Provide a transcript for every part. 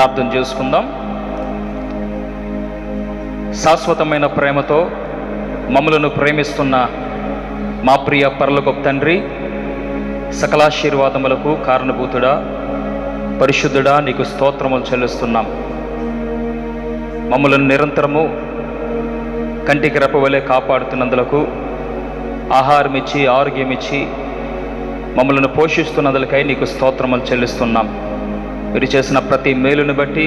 ప్రార్థన చేసుకుందాం. శాశ్వతమైన ప్రేమతో మమ్మలను ప్రేమిస్తున్న మా ప్రియ పరలోకపు తండ్రి, సకలాశీర్వాదములకు కారణభూతుడా, పరిశుద్ధుడా, నీకు స్తోత్రములు చెల్లిస్తున్నాం. మమ్మలను నిరంతరము కంటికి రెప్పవలే కాపాడుతున్నందులకు, ఆహారం ఇచ్చి ఆరోగ్యం ఇచ్చి మమ్మలను పోషిస్తున్నందులకై నీకు స్తోత్రములు చెల్లిస్తున్నాం. మీరు చేసిన ప్రతి మేలుని బట్టి,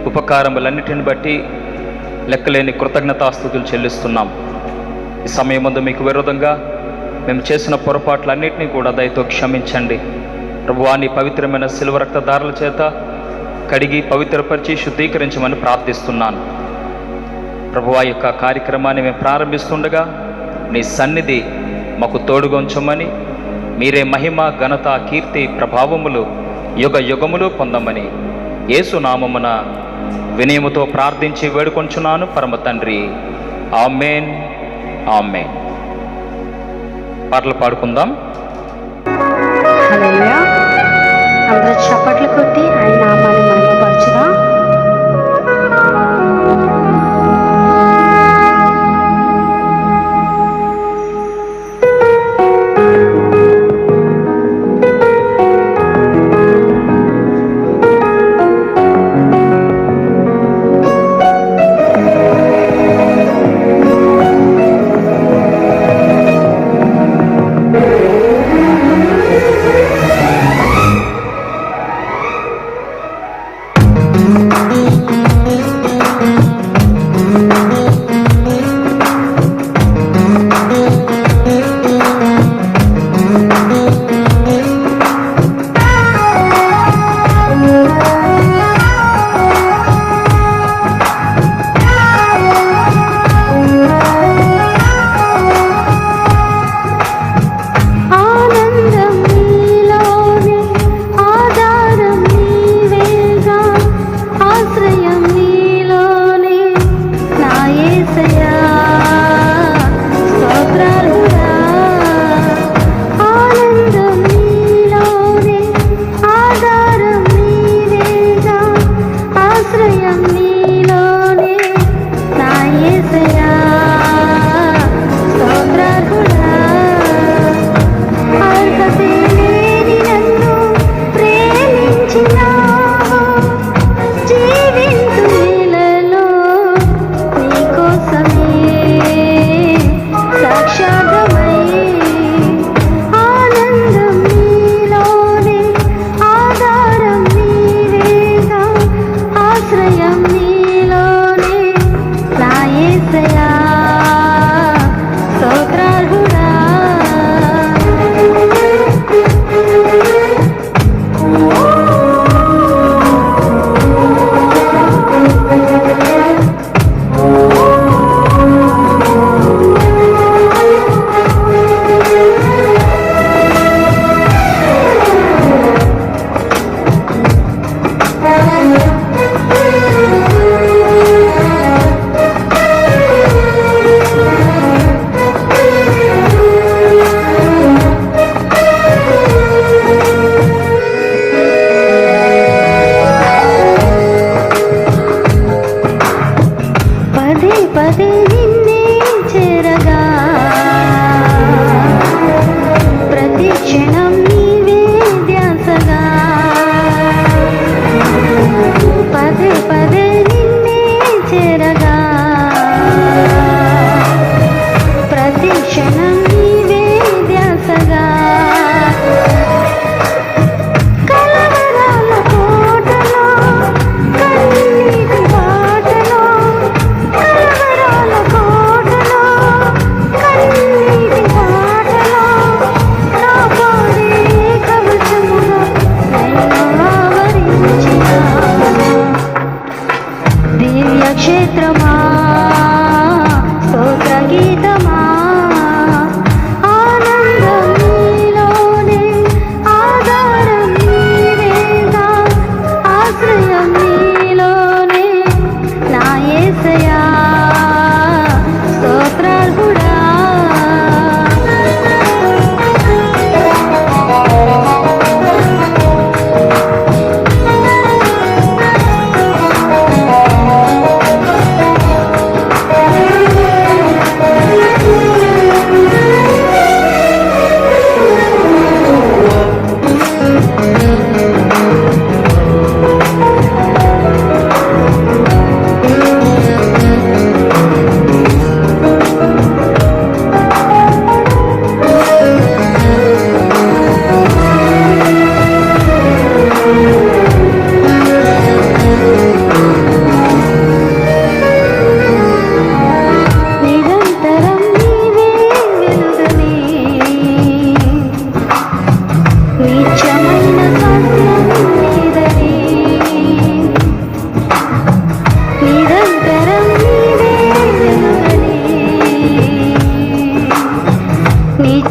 ఉపకారములన్నిటిని బట్టి లెక్కలేని కృతజ్ఞతాస్తుతులు చెల్లిస్తున్నాం. ఈ సమయం ముందు మీకు విరోధంగా మేము చేసిన పొరపాట్లన్నింటినీ కూడా దయతో క్షమించండి. ప్రభువా, నీ పవిత్రమైన శిలువ రక్తధారల చేత కడిగి పవిత్రపరిచి శుద్ధీకరించమని ప్రార్థిస్తున్నాను. ప్రభువా, యొక్క కార్యక్రమాన్ని మేము ప్రారంభిస్తుండగా నీ సన్నిధి మాకు తోడుగా ఉంచమని, మీరే మహిమ, ఘనత, కీర్తి, ప్రభావములు యుగ యుగములు పొందమని యేసు నామమున వినయముతో ప్రార్థించి వేడుకొంచున్నాను పరమ తండ్రి. ఆమేన్, ఆమేన్. పాటలు పాడుకుందాం. హల్లెలూయా. అందరూ చప్పట్లు కొట్టి ఆయన నామాన్ని మహిమపరచుదాం.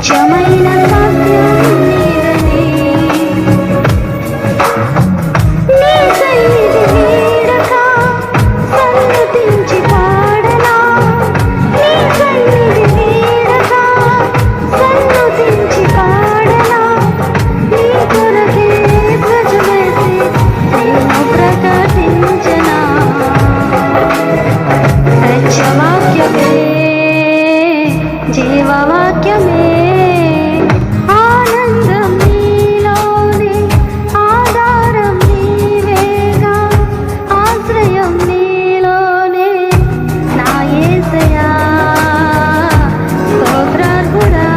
స్వచ్ఛమైన కావ్యం నీవని, నీ సన్నిధి వీడక సన్నుతించి పాడనా, నీ సన్నిధి వీడక సన్నుతించి పాడనా, నీ కొరకే ధ్వజమెత్తి నిన్ను ప్రకటించనా. సత్యవాక్యమే జీవవాక్యమే, ఆనందం నీలోనే, ఆధారం నీవేగా, ఆశ్రయం నీలోనే, నా యేసయ్యా స్తోత్రార్హుడా.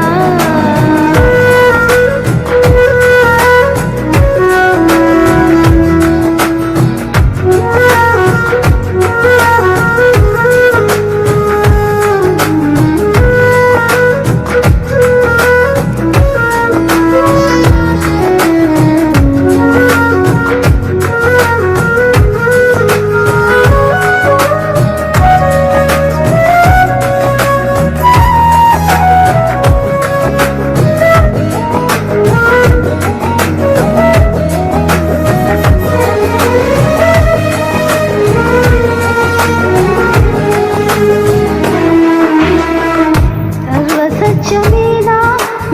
సర్వసత్యమేనా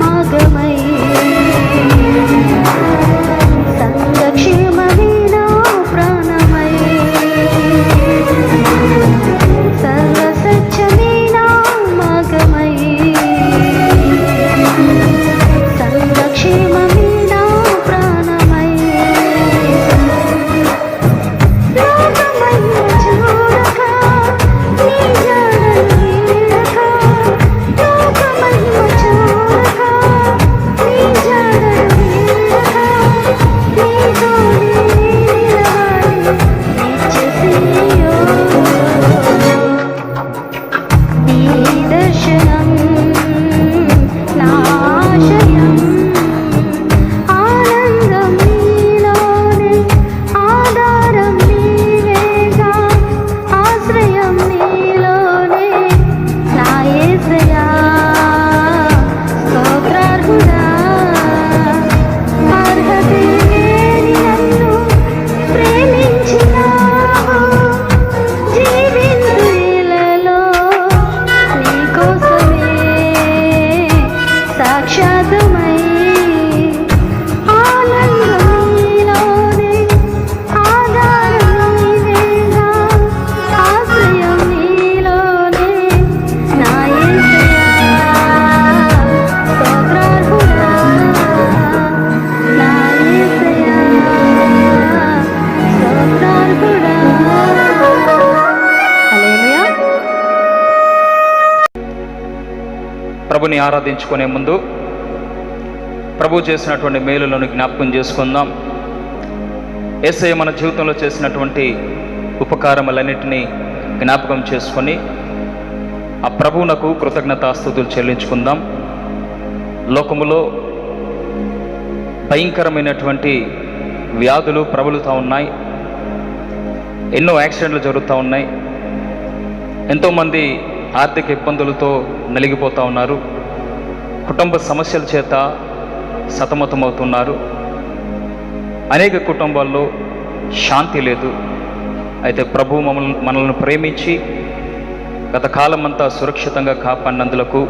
మార్గమై, సంగక్షేమమేనా ప్రాణమై, సర్వసత్యమేనా మార్గమై, సంగక్షేమమేనా ప్రాణమై, లోకమహిమ చూడక నీ జాడను వీడక, లోకమహిమ చూడక నీ జాడను వీడక, నీతోనే నిలవాలి నిత్య సియోనులో. నీ దర్శనం నా ఆశయం, ఆనందం నీలోనే, ఆధారం నీవేగా, ఆశ్రయం నీలోనే, నా యేసయ్యా స్తోత్రార్హుడా. అర్హతే లేని నన్ను ప్రేమించినావు, జీవించు ఇలలో నీకోసమే సాక్షాత్మై, ఆనందం నీలోనే, ఆధారం నీవేగా, ఆశ్రయం నీలోనే, నా యేసయ్యా స్తోత్రార్హుడా, నా యేసయ్యా స్తోత్రార్హుడా. హల్లెలూయా. ప్రభుని ఆరాధించుకునే ముందు ప్రభు చేసినటువంటి మేలులను జ్ఞాపకం చేసుకుందాం. యేసయ్య మన జీవితంలో చేసినటువంటి ఉపకారములన్నిటినీ జ్ఞాపకం చేసుకొని ఆ ప్రభువునకు కృతజ్ఞతాస్తుతులు చెల్లించుకుందాం. లోకములో భయంకరమైనటువంటి వ్యాధులు ప్రబలుతూ ఉన్నాయి, ఎన్నో యాక్సిడెంట్లు జరుగుతూ ఉన్నాయి, ఎంతోమంది ఆర్థిక ఇబ్బందులతో నలిగిపోతూ ఉన్నారు, కుటుంబ సమస్యల చేత సతమతమవుతున్నారు, అనేక కుటుంబాల్లో శాంతి లేదు. అయితే ప్రభు మనల్ని ప్రేమించి గత కాలమంతా సురక్షితంగా కాపాడినందులకు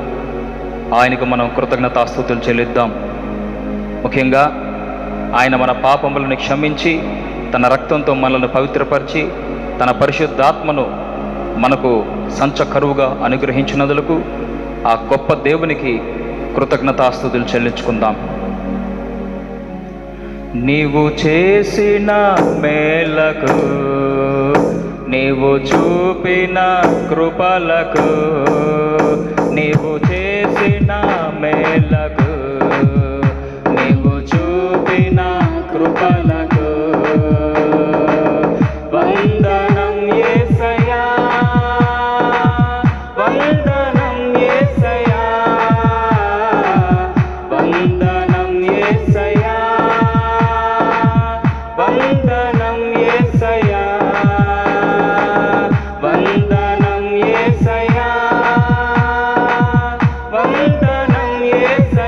ఆయనకు మనం కృతజ్ఞతాస్తుతులు చెల్లిద్దాం. ముఖ్యంగా ఆయన మన పాపములను క్షమించి తన రక్తంతో మనల్ని పవిత్రపరిచి తన పరిశుద్ధాత్మను మనకు సంచకరువుగా అనుగ్రహించినందులకు ఆ గొప్ప దేవునికి కృతజ్ఞతాస్తుతులు చెల్లించుకుందాం. నీవు చేసిన మేలకు, నీవు చూపిన కృపలకు, నీవు చేసిన మేలకు, నీవు చూపిన కృపలకు వందనం యేసయ్యా, వందనం యేసయ్యా, వందనం యేసయ్యా, వందనం యేసయ్యా, వందనం యేసయ్యా, వందనం యేసయ్యా.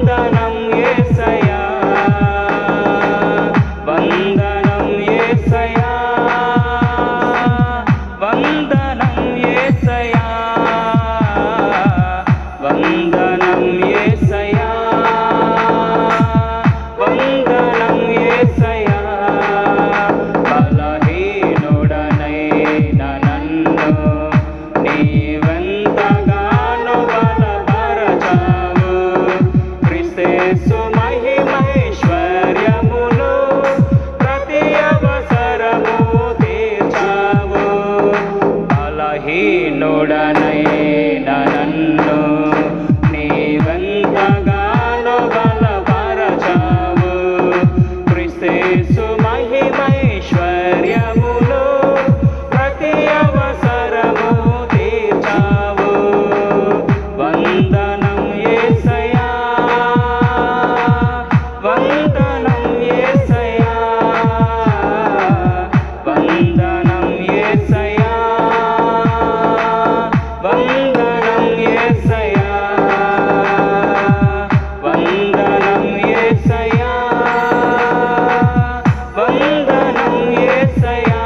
వందనం యేసయ్యా వందనం యేసయ్యా వందనం యేసయ్యా వందనం యేసయ్యా వందనం యేసయ్యా బలహీనుడనైన నన్ను నీవెంతగానో బలపరచావు క్రీస్తు మహిమైశ్వర్యములు ప్రతి అవసరము తీర్చావు బలహీనుడనైన నన్ను నీవెంతగానో బలపరచావు క్రీస్తు మహిమైశ్వర్యములు ప్రతి అవసరము తీర్చావు వందనం యేసయ్యా వందనం యేసయ్యా వందనం యేసయ్యా వందనం యేసయ్యా వందనం యేసయ్యా వందనం యేసయ్యా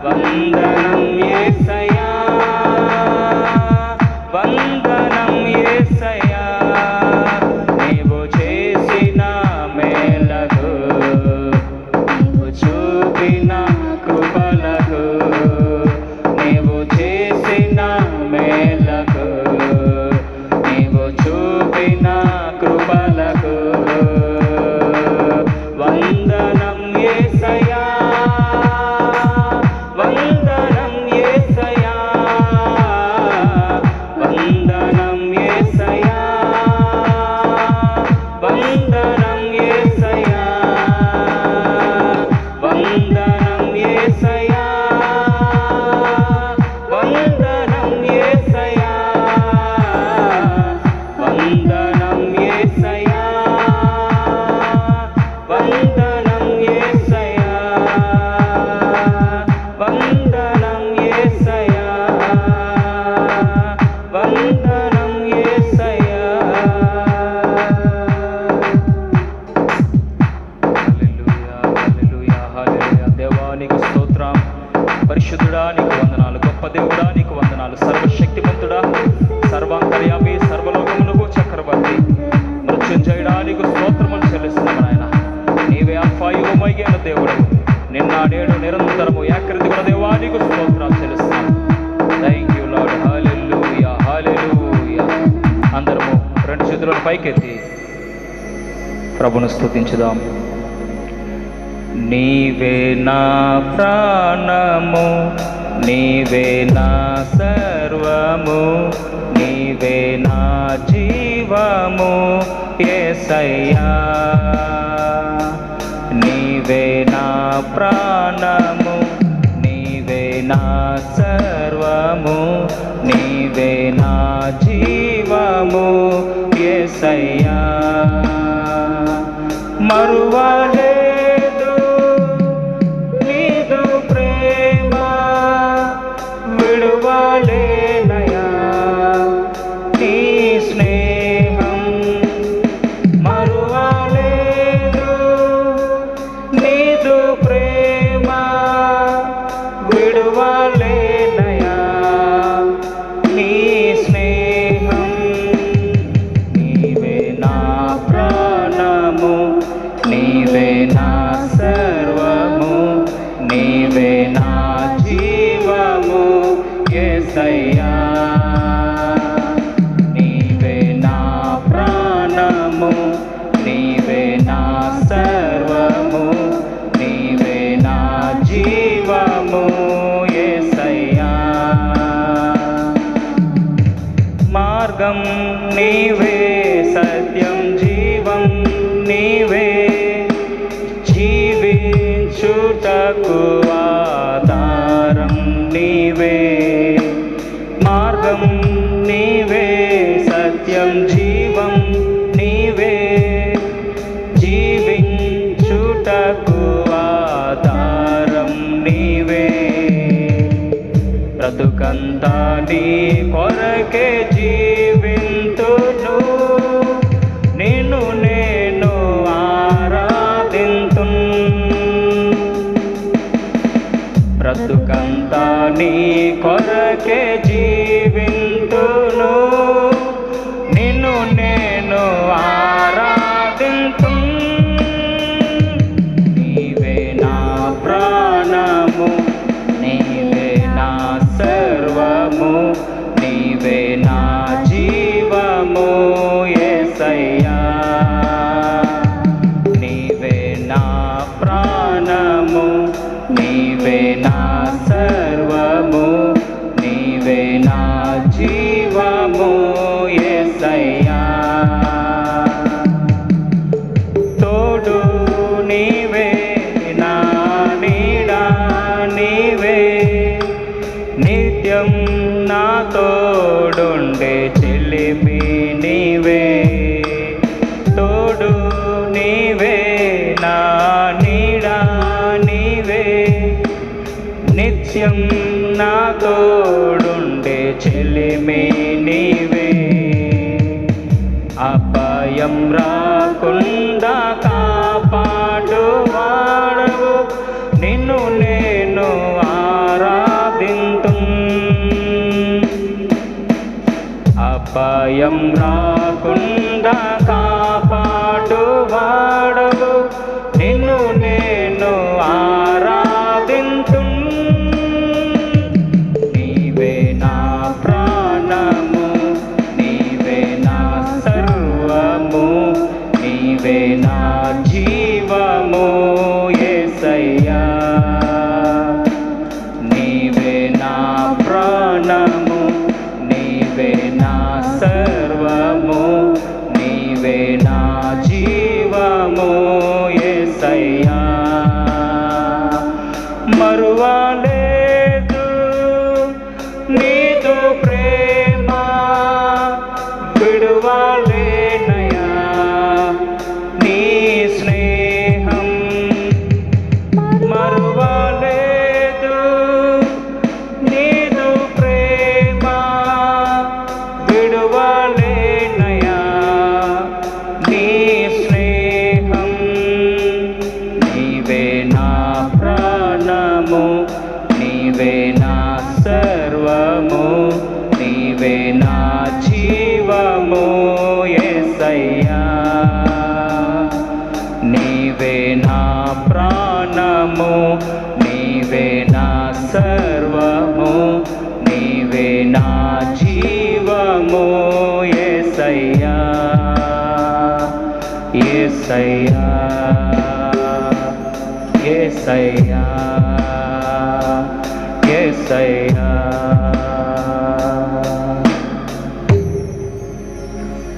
వందనం యేసయ్యా వందనం యేసయ్యా నీవు చేసిన మేలకు నీవు చూపిన కృపలకు నీవు చేసిన మేలకు నీవు చూపిన కృపలకు వందనం యేసయ్యా వందనం యేసయ్యా వందనం యేసయ్యా వందనం యేసయ్యా వందనం యేసయ్యా వందనం యేసయ్యా వందనం యేసయ్యా వందనం యేసయ్యా వందనం యేసయ్యా వందనం యేసయ్యా హల్లెలూయా హల్లెలూయా హల్లెలూయా దేవానికి స్తోత్రం పరిశుద్ధుడా నీకు వందనాలు గొప్ప దేవుడా నీకు వందనాలు సర్వశక్తిమంతుడా సర్వాంతర్యామి సర్వలోకములకు చక్రవర్తి మృత్యుంజయుడా నీకు స్తోత్రములు చెల్లిస్తున్నాము నాయన నీవే అల్ఫాయు ఒమేగా దేవుడు నిన్న నేడు నిరంతరము ఏకరీతిగా దేవా నీకు స్తోత్రాలు చెల్లిస్తున్నాము థ్యాంక్ యూ లార్డ్ హల్లెలూయా హల్లెలూయా అందరము రెండు చేతులను పైకెత్తి ప్రభును స్తుతించుదాం నీవే నా ప్రాణము నీవే నా సర్వము నీవే నా జీవము యేసయ్యా నీవే నా ప్రాణము నీవే నా సర్వము నీవే నా జీవము యేసయ్యా మరువలేదు నీదు ప్రేమ విడువలేనయా నీ స్నేహం మరువలేదు నీదు ప్రేమ విడువలేనయా నీ స్నేహం నీవే నా ప్రాణము నీవే నా సర్వము నీవే నా జీవము యేసయ్యా నీవే నా ప్రాణము నీవే నా సర్వము నీవే నా జీవము యేసయ్యా మార్గం నీవే సత్యం జీవం నీవే జీవించుటకు ఆధారం నీవే మార్గం నీవే సత్యం జీవం నీవే జీవించుటకు ఆధారం నీవే బ్రతుకంతా నీ కొరకే జీవింతును నీ కొరకే జీవింతును, నిన్ను నేను ఆరాధింతు. నీవే నా ప్రాణము, నీవే నా సర్వము, నీవే నా జీవము యేసయ్యా. నీవే నా ప్రాణము, నీవే నా సర్వము, నీవే నా జీవము యేసయ్యా. తోడు నీవే, నా నీడా నీవే, నిత్యం నా తోడుండే చెలిమి నీవే. తోడు నీవే, నా నీడా నీవే, నిత్యం నా తోడుండే చెలిమి నీవే. అపాయం రాకుండా కాపాడు వాడవు, నిన్ను నేను ఆరాధింతు. అపాయం రాకుండా కాపాడు వాడవు, నిన్ను నేను ఆరాధింతు. నీవే నా ప్రాణము, నీవే నా సర్వము, నీవే నా జీవము యేసయ్యా. నీవే నా ప్రాణము, నీవే నా సర్వము, నీవే నా జీవము యేసయ్యా. మరువలేదు నీదు ప్రేమ, విడువలేనయా నీ స్నేహం. మరువలేదు నీదు ప్రేమ, విడువలేనయా నీ స్నేహం. నీవే నా ప్రాణము, నీవే నా సర్వము, నీవే నా జీవము యేసయ్యా. నీవే నా ప్రాణము, నీవే నా సర్వము, నీవే నా జీవము యేసయ్యా. యేసయ్యా, యేసయ్యా, యేసయ్యా.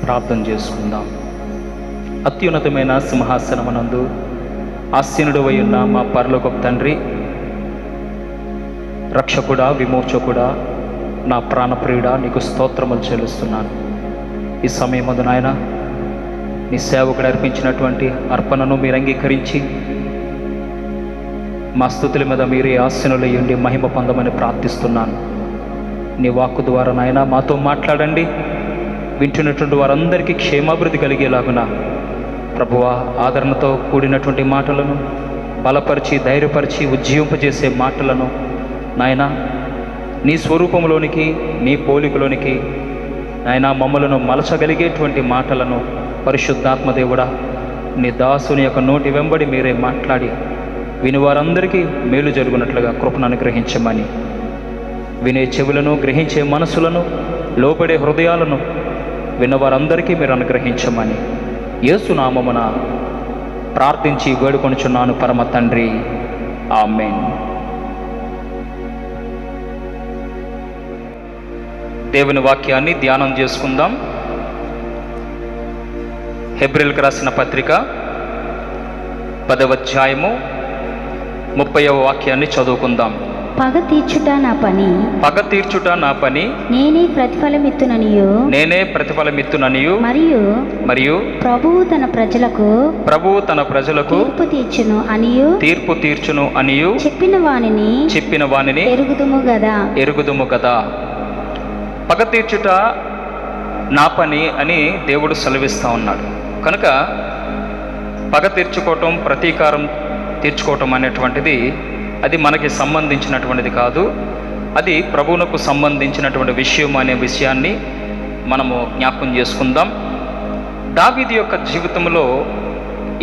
ప్రార్థన చేసుకుందాం. అత్యున్నతమైన సింహాసనమునందు ఆసీనుడవై ఉన్న మా పరలోకపు తండ్రి, రక్షకుడా, విమోచకుడా, నా ప్రాణప్రియుడా, నీకు స్తోత్రములు చెల్లిస్తున్నాను. ఈ సమయమందు నాయన నీ సేవకుడు అర్పించినటువంటి అర్పణను మీరు అంగీకరించి మా స్తుతుల మీద మీరే ఆసీనులై ఉండి మహిమ పొందమని ప్రార్థిస్తున్నాను. నీ వాక్కు ద్వారా నాయన మాతో మాట్లాడండి. వింటున్నటువంటి వారందరికీ క్షేమాభివృద్ధి కలిగేలాగున ప్రభువా, ఆదరణతో కూడినటువంటి మాటలను బలపరిచి, ధైర్యపరిచి, ఉజ్జీవింపజేసే మాటలను నాయన నీ స్వరూపంలోనికి, నీ పోలికలోనికి నాయన మమ్మలను మలచగలిగేటువంటి మాటలను పరిశుద్ధాత్మదేవుడా, నీ దాసుని యొక్క నోటి వెంబడి మీరే మాట్లాడి విని వారందరికీ మేలు జరుగునట్లుగా కృపను అనుగ్రహించమని, వినే చెవులను, గ్రహించే మనసులను, లోబడే హృదయాలను విన్నవారందరికీ మీరు అనుగ్రహించమని యేసు నామమున ప్రార్థించి వేడుకొనుచున్నాను పరమ తండ్రి. ఆమేన్. దేవుని వాక్యాన్ని ధ్యానం చేసుకుందాం. హెబ్రీయులకు రాసిన పత్రిక 10వ అధ్యాయము 30వ వాక్యాన్ని చదువుకుందాం. పగ తీర్చుట నా పని, పగ తీర్చుట నా పని, నేనే ప్రతిఫలమిత్తుననియు, నేనే ప్రతిఫలమిత్తుననియు, మరియు ప్రభువు తన ప్రజలకు తీర్పు తీర్చును అనియు చెప్పిన వానిని ఎరుగుదుము గదా. పగ తీర్చుట నా పని అని దేవుడు సెలవిస్తూ ఉన్నాడు. కనుక పగ తీర్చుకోవటం, ప్రతీకారం తీర్చుకోవటం అనేటువంటిది అది మనకి సంబంధించినటువంటిది కాదు. అది ప్రభువునకు సంబంధించినటువంటి విషయం అనే విషయాన్ని మనము జ్ఞాపకం చేసుకుందాం. దావీదు యొక్క జీవితంలో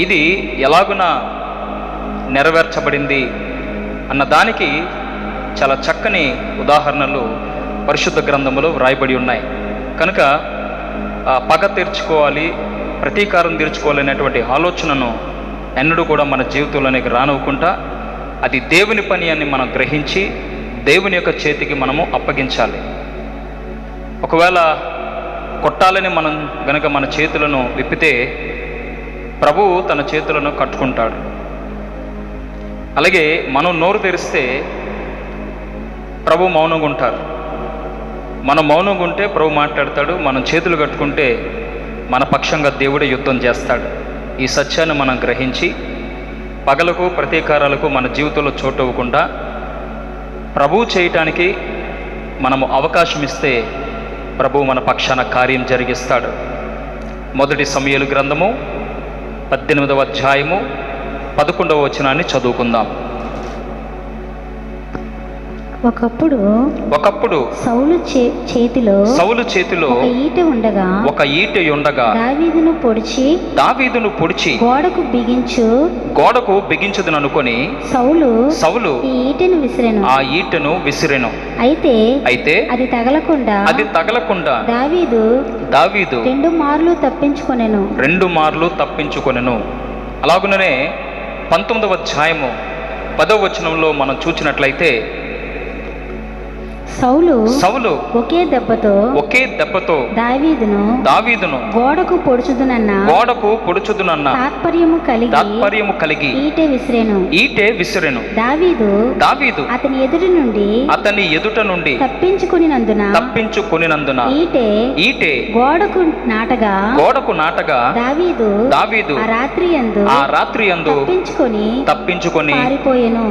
ఇది ఎలాగున నెరవేర్చబడింది అన్న దానికి చాలా చక్కని ఉదాహరణలు పరిశుద్ధ గ్రంథంలో వ్రాయబడి ఉన్నాయి. కనుక పగ తీర్చుకోవాలి, ప్రతీకారం తీర్చుకోవాలనేటువంటి ఆలోచనను ఎన్నడూ కూడా మన జీవితంలోనికి రానివ్వకుండా అది దేవుని పని అని మనం గ్రహించి దేవుని యొక్క చేతికి మనము అప్పగించాలి. ఒకవేళ కొట్టాలని మనం గనక మన చేతులను విప్పితే ప్రభువు తన చేతులను కట్టుకుంటాడు. అలాగే మనం నోరు తెరిస్తే ప్రభు మౌనంగా ఉంటారు. మనం మౌనంగా ఉంటే ప్రభు మాట్లాడతాడు. మనం చేతులు కట్టుకుంటే మన పక్షంగా దేవుడే యుద్ధం చేస్తాడు. ఈ సత్యాన్ని మనం గ్రహించి పగలకు ప్రతీకారాలకు మన జీవితంలో చోటు ఇవ్వకుండా ప్రభువు చేయటానికి మనము అవకాశం ఇస్తే ప్రభువు మన పక్షాన కార్యం జరిగిస్తాడు. మొదటి సమూయేలు గ్రంథము 18వ అధ్యాయము 11వ వచనాన్ని చదువుకుందాం. ఒకప్పుడు సౌలు చేతిలో ఒక ఈటె ఉండగా దావీదును పొడిచి గోడకు బిగించుదని అనుకొని సౌలు ఆ ఈటెను విసిరెను. అయితే అది తగలకుండా దావీదు 2 మార్లు తప్పించుకొనెను. అలాగుననే 19వ అధ్యాయము 10వ వచనంలో మనం చూసినట్లయితే సౌలు ఒకే దెబ్బతో దావీదును గోడకు పొడుచుదునన్న తాత్పర్యము కలిగి ఈటె విసిరెను. దావీదు అతని ఎదుట నుండి తప్పించుకొనినందున ఈటె గోడకు నాటగా దావీదు ఆ రాత్రి యందు తప్పించుకొని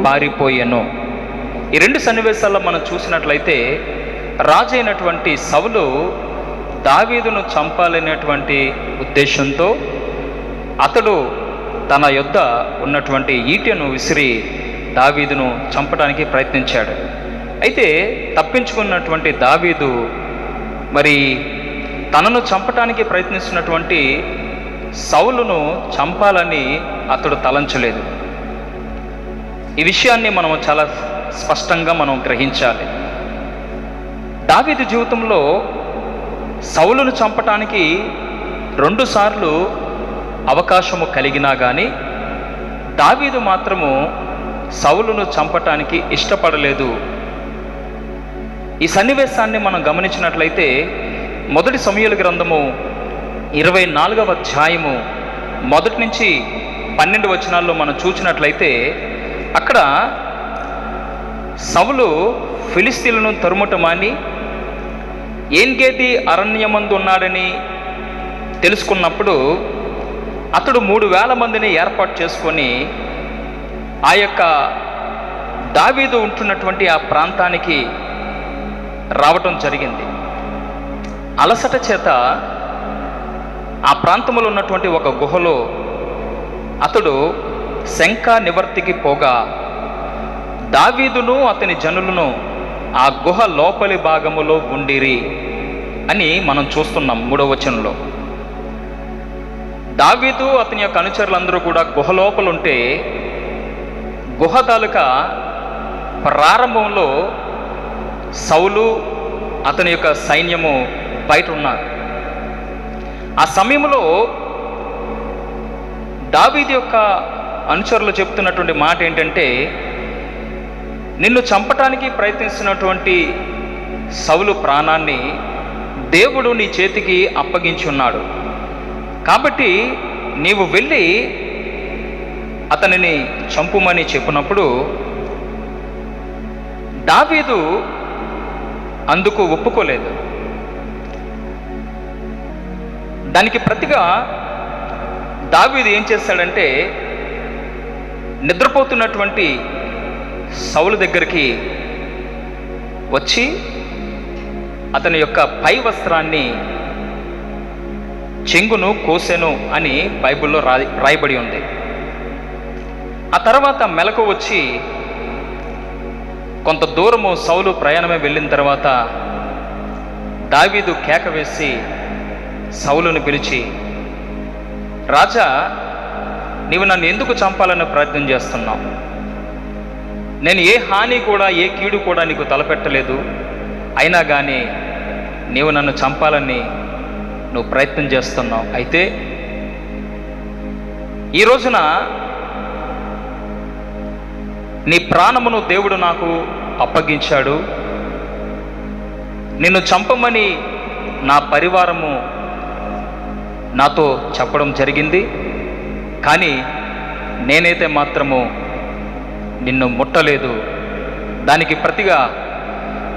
పారిపోయెను. ఈ 2 సన్నివేశాల్లో మనం చూసినట్లయితే రాజు అయినటువంటి సౌలు దావీదును చంపాలనేటువంటి ఉద్దేశంతో అతడు తన యొద్ద ఉన్నటువంటి ఈటెను విసిరి దావీదును చంపడానికి ప్రయత్నించాడు. అయితే తప్పించుకున్నటువంటి దావీదు మరి తనను చంపటానికి ప్రయత్నిస్తున్నటువంటి సౌలును చంపాలని అతడు తలంచలేదు. ఈ విషయాన్ని మనం చాలా స్పష్టంగా మనం గ్రహించాలి. దావీదు జీవితంలో సౌలును చంపటానికి 2 సార్లు అవకాశము కలిగినా కానీ దావీదు మాత్రము సౌలును చంపటానికి ఇష్టపడలేదు. ఈ సన్నివేశాన్ని మనం గమనించినట్లయితే మొదటి సమూయేలు గ్రంథము 24వ అధ్యాయము 1 నుంచి 12 వచనాల్లో మనం చూసినట్లయితే అక్కడ సౌలు ఫిలిస్తీయులను తరుముటమాని ఏన్గేది అరణ్యమందు ఉన్నాడని తెలుసుకున్నప్పుడు అతడు 3,000 మందిని ఏర్పాటు చేసుకొని ఆ యొక్క దావీదు ఉంటున్నటువంటి ఆ ప్రాంతానికి రావటం జరిగింది. అలసట చేత ఆ ప్రాంతంలో ఉన్నటువంటి ఒక గుహలో అతడు శంకా నివర్తికి పోగా దావీదును అతని జనులను ఆ గుహ లోపలి భాగములో ఉండిరి అని మనం చూస్తున్నాం. 3వ వచనంలో దావీదు అతని యొక్క అనుచరులందరూ కూడా గుహ లోపల ఉంటే గుహ తాలూకా ప్రారంభంలో సౌలు అతని యొక్క సైన్యము బయట ఉన్నారు. ఆ సమయంలో దావీదు యొక్క అనుచరులు చెప్తున్నటువంటి మాట ఏంటంటే, నిన్ను చంపటానికి ప్రయత్నిస్తున్నటువంటి సౌలు ప్రాణాన్ని దేవుడు నీ చేతికి అప్పగించి ఉన్నాడు. కాబట్టి నీవు వెళ్ళి అతనిని చంపుమని చెప్పినప్పుడు దావీదు అందుకు ఒప్పుకోలేదు. దానికి ప్రతిగా దావీదు ఏం చేస్తాడంటే నిద్రపోతున్నటువంటి సౌలు దగ్గరికి వచ్చి అతని యొక్క పై వస్త్రాన్ని చెంగును కోసెను అని బైబిల్లో రాయబడి ఉంది. ఆ తర్వాత మెలకు వచ్చి కొంత దూరము సౌలు ప్రయాణమే వెళ్ళిన తర్వాత దావీదు కేక వేసి సౌలును పిలిచి, రాజా, నీవు నన్ను ఎందుకు చంపాలని ప్రయత్నం చేస్తున్నావు? నేను ఏ హాని కూడా, ఏ కీడు కూడా నీకు తలపెట్టలేదు. అయినా కానీ నీవు నన్ను చంపాలని నువ్వు ప్రయత్నం చేస్తున్నావు. అయితే ఈ రోజున నీ ప్రాణమును దేవుడు నాకు అప్పగించాడు. నిన్ను చంపమని నా పరివారము నాతో చెప్పడం జరిగింది. కానీ నేనైతే మాత్రము నిన్ను ముట్టలేదు. దానికి ప్రతిగా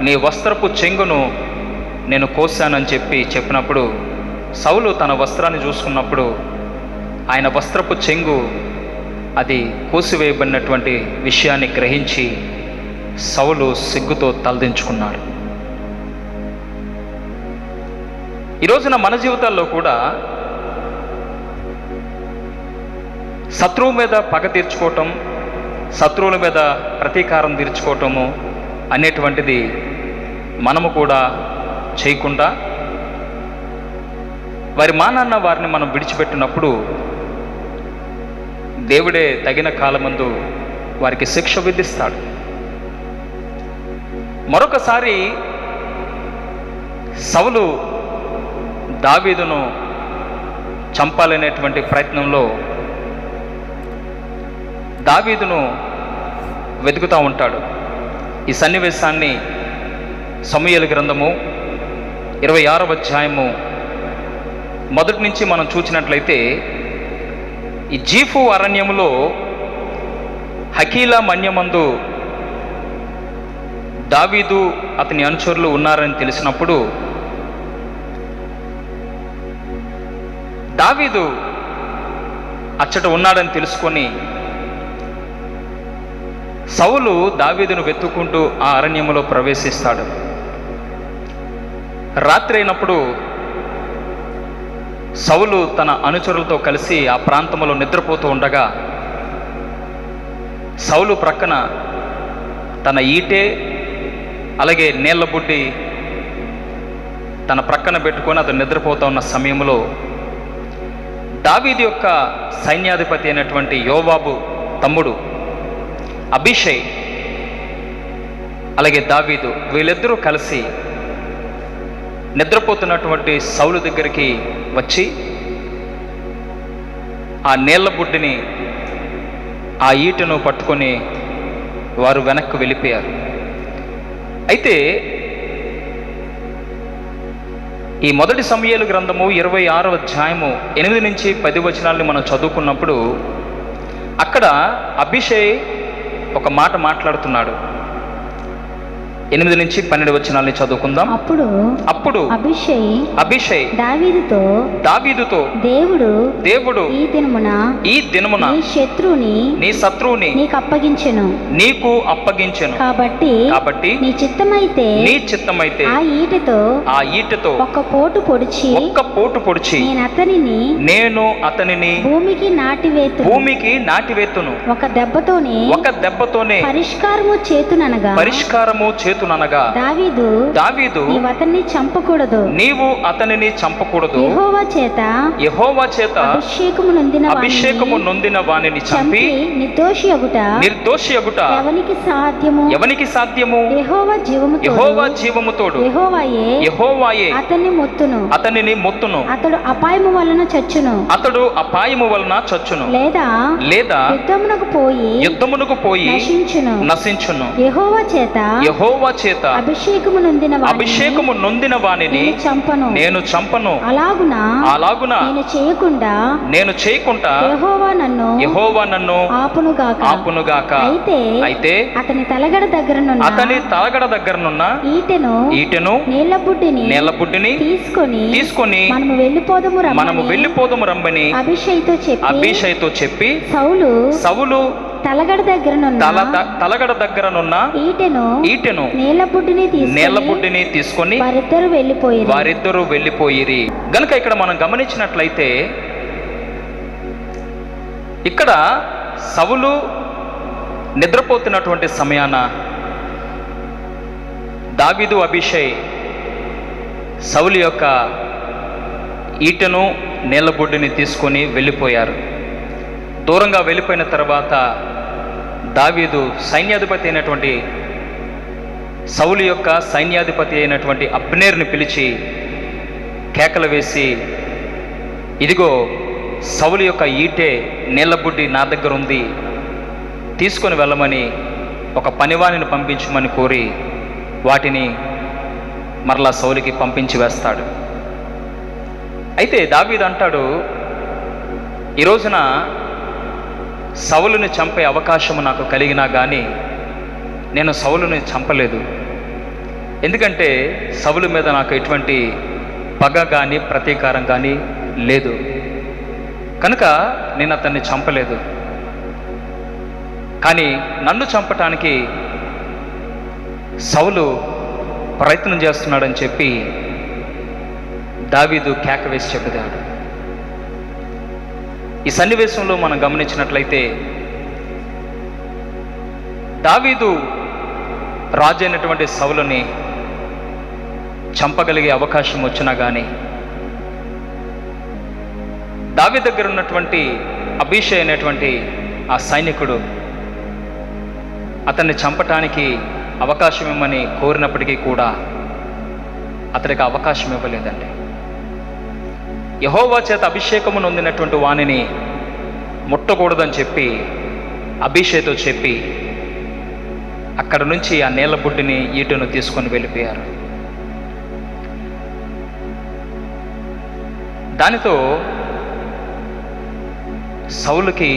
నీ వస్త్రపు చెంగును నేను కోసానని చెప్పినప్పుడు సౌలు తన వస్త్రాన్ని చూసుకున్నప్పుడు ఆయన వస్త్రపు చెంగు అది కోసివేయబడినటువంటి విషయాన్ని గ్రహించి సౌలు సిగ్గుతో తలదించుకున్నాడు. ఈ రోజున మన జీవితాల్లో కూడా శత్రువు మీద పగ తీర్చుకోవటం, శత్రువుల మీద ప్రతీకారం తీర్చుకోవటము అనేటువంటిది మనము కూడా చేయకుండా వారి మానాన్న వారిని మనం విడిచిపెట్టినప్పుడు దేవుడే తగిన కాలమందు వారికి శిక్ష విధిస్తాడు. మరొకసారి సౌలు దావీదును చంపాలనేటువంటి ప్రయత్నంలో దావీదును వెతుకుతూ ఉంటాడు. ఈ సన్నివేశాన్ని సమూయేలు గ్రంథము 26వ అధ్యాయము మొదటి నుంచి మనం చూసినట్లయితే, ఈ జీఫు అరణ్యములో హకీలా మన్యమందు దావీదు అతని అనుచరులు ఉన్నారని తెలిసినప్పుడు దావీదు అచ్చట ఉన్నాడని తెలుసుకొని సౌలు దావీదును వెతుక్కుంటూ ఆ అరణ్యములో ప్రవేశిస్తాడు. రాత్రి అయినప్పుడు సౌలు తన అనుచరులతో కలిసి ఆ ప్రాంతంలో నిద్రపోతూ ఉండగా సౌలు ప్రక్కన తన ఈటె అలాగే నీళ్ల బుడ్డి తన ప్రక్కన పెట్టుకొని అతను నిద్రపోతూ ఉన్న సమయంలో దావీదు యొక్క సైన్యాధిపతి అయినటువంటి యోవాబు తమ్ముడు అభిషై అలాగే దావీదు వీళ్ళిద్దరూ కలిసి నిద్రపోతున్నటువంటి సౌలు దగ్గరికి వచ్చి ఆ నీళ్ల బుడ్డిని ఆ ఈటను పట్టుకొని వారు వెనక్కు వెళ్ళిపోయారు. అయితే ఈ మొదటి సమూయేలు గ్రంథము 26వ అధ్యాయము 8 నుంచి 10 వచనాలను మనం చదువుకున్నప్పుడు అక్కడ అభిషై ఒక మాట మాట్లాడుతున్నాడు. 8 నుంచి 12 వచనాల్ని చదువుకుందాం. అప్పుడు అభిషై దావీదుతో దేవుడు ఈ దినమున నీ శత్రువుని నీకు అప్పగించెను. కాబట్టి నీ చిత్తమైతే ఆ ఈటెతో ఒక్క పోటు పొడిచి నేను అతనిని భూమికి నాటివేతును. ఒక దెబ్బతోనే పరిష్కారము చేతుననగా దావీదు నీవు అతనిని చంపకూడదు. యెహోవా చేత అభిషేకము నొందిన వానిని చంపి నిర్దోషి అగుట ఎవనికి సాధ్యము? యెహోవా జీవముతోడు యెహోవాయే అతనిని మొత్తును. అతడు అపాయము వలన చచ్చును లేదా యుద్ధమునకు పోయి నశించును. యెహోవా చేత అభిషేకము నొందిన వానిని నేను చంపను. అలాగున నేను చేయకుండా యెహోవా నన్ను ఆపునుగాక. అయితే అతని తలగడ దగ్గరనున్న ఈటెను నీళ్ల బుడ్డిని తీసుకొని మనము వెళ్ళిపోదము రమ్మని అభిషైతో చెప్పి సౌలు తలగడ దగ్గరనున్న ఈటెను నీళ్ల బుడ్డిని తీసుకొని వారిద్దరూ వెళ్ళిపోయిరి. గనుక ఇక్కడ మనం గమనించినట్లయితే ఇక్కడ సౌలు నిద్రపోతున్నటువంటి సమయాన దావీదు అబీషై సౌలు యొక్క ఈటెను నీళ్ళబొడ్డుని తీసుకొని వెళ్ళిపోయారు. దూరంగా వెళ్ళిపోయిన తర్వాత దావీదు సైన్యాధిపతి అయినటువంటి సౌలు యొక్క సైన్యాధిపతి అయినటువంటి అబ్నేర్ని పిలిచి కేకలు వేసి, ఇదిగో సౌలు యొక్క ఈటె నీళ్ళబుడ్డి నా దగ్గర ఉంది, తీసుకొని వెళ్ళమని ఒక పనివాణిని పంపించమని కోరి వాటిని మరలా సౌలుకి పంపించి వేస్తాడు. అయితే దావీదు అంటాడు, ఈ రోజున సౌలుని చంపే అవకాశం నాకు కలిగినా కానీ నేను సౌలుని చంపలేదు. ఎందుకంటే సౌలు మీద నాకు ఎటువంటి పగ కానీ ప్రతీకారం కానీ లేదు, కనుక నేను అతన్ని చంపలేదు. కానీ నన్ను చంపటానికి సౌలు ప్రయత్నం చేస్తున్నాడని చెప్పి దావీదు కేక వేసి చెప్పాడు. ఈ సన్నివేశంలో మనం గమనించినట్లయితే దావీదు రాజు అయినటువంటి సౌలుని చంపగలిగే అవకాశం వచ్చినా కానీ దావీదు దగ్గర ఉన్నటువంటి అబీషై అనేటువంటి ఆ సైనికుడు అతన్ని చంపటానికి అవకాశం ఇవ్వమని కోరినప్పటికీ కూడా అతడికి అవకాశం ఇవ్వలేదండి. యెహోవా చేత అభిషేకము నొందినటువంటి వానిని ముట్టకూడదని చెప్పి అబీషైతో చెప్పి అక్కడ నుంచి ఆ నీళ్ళబుడ్డిని ఈటెను తీసుకొని వెళ్ళిపోయారు. దానితో సౌలుకి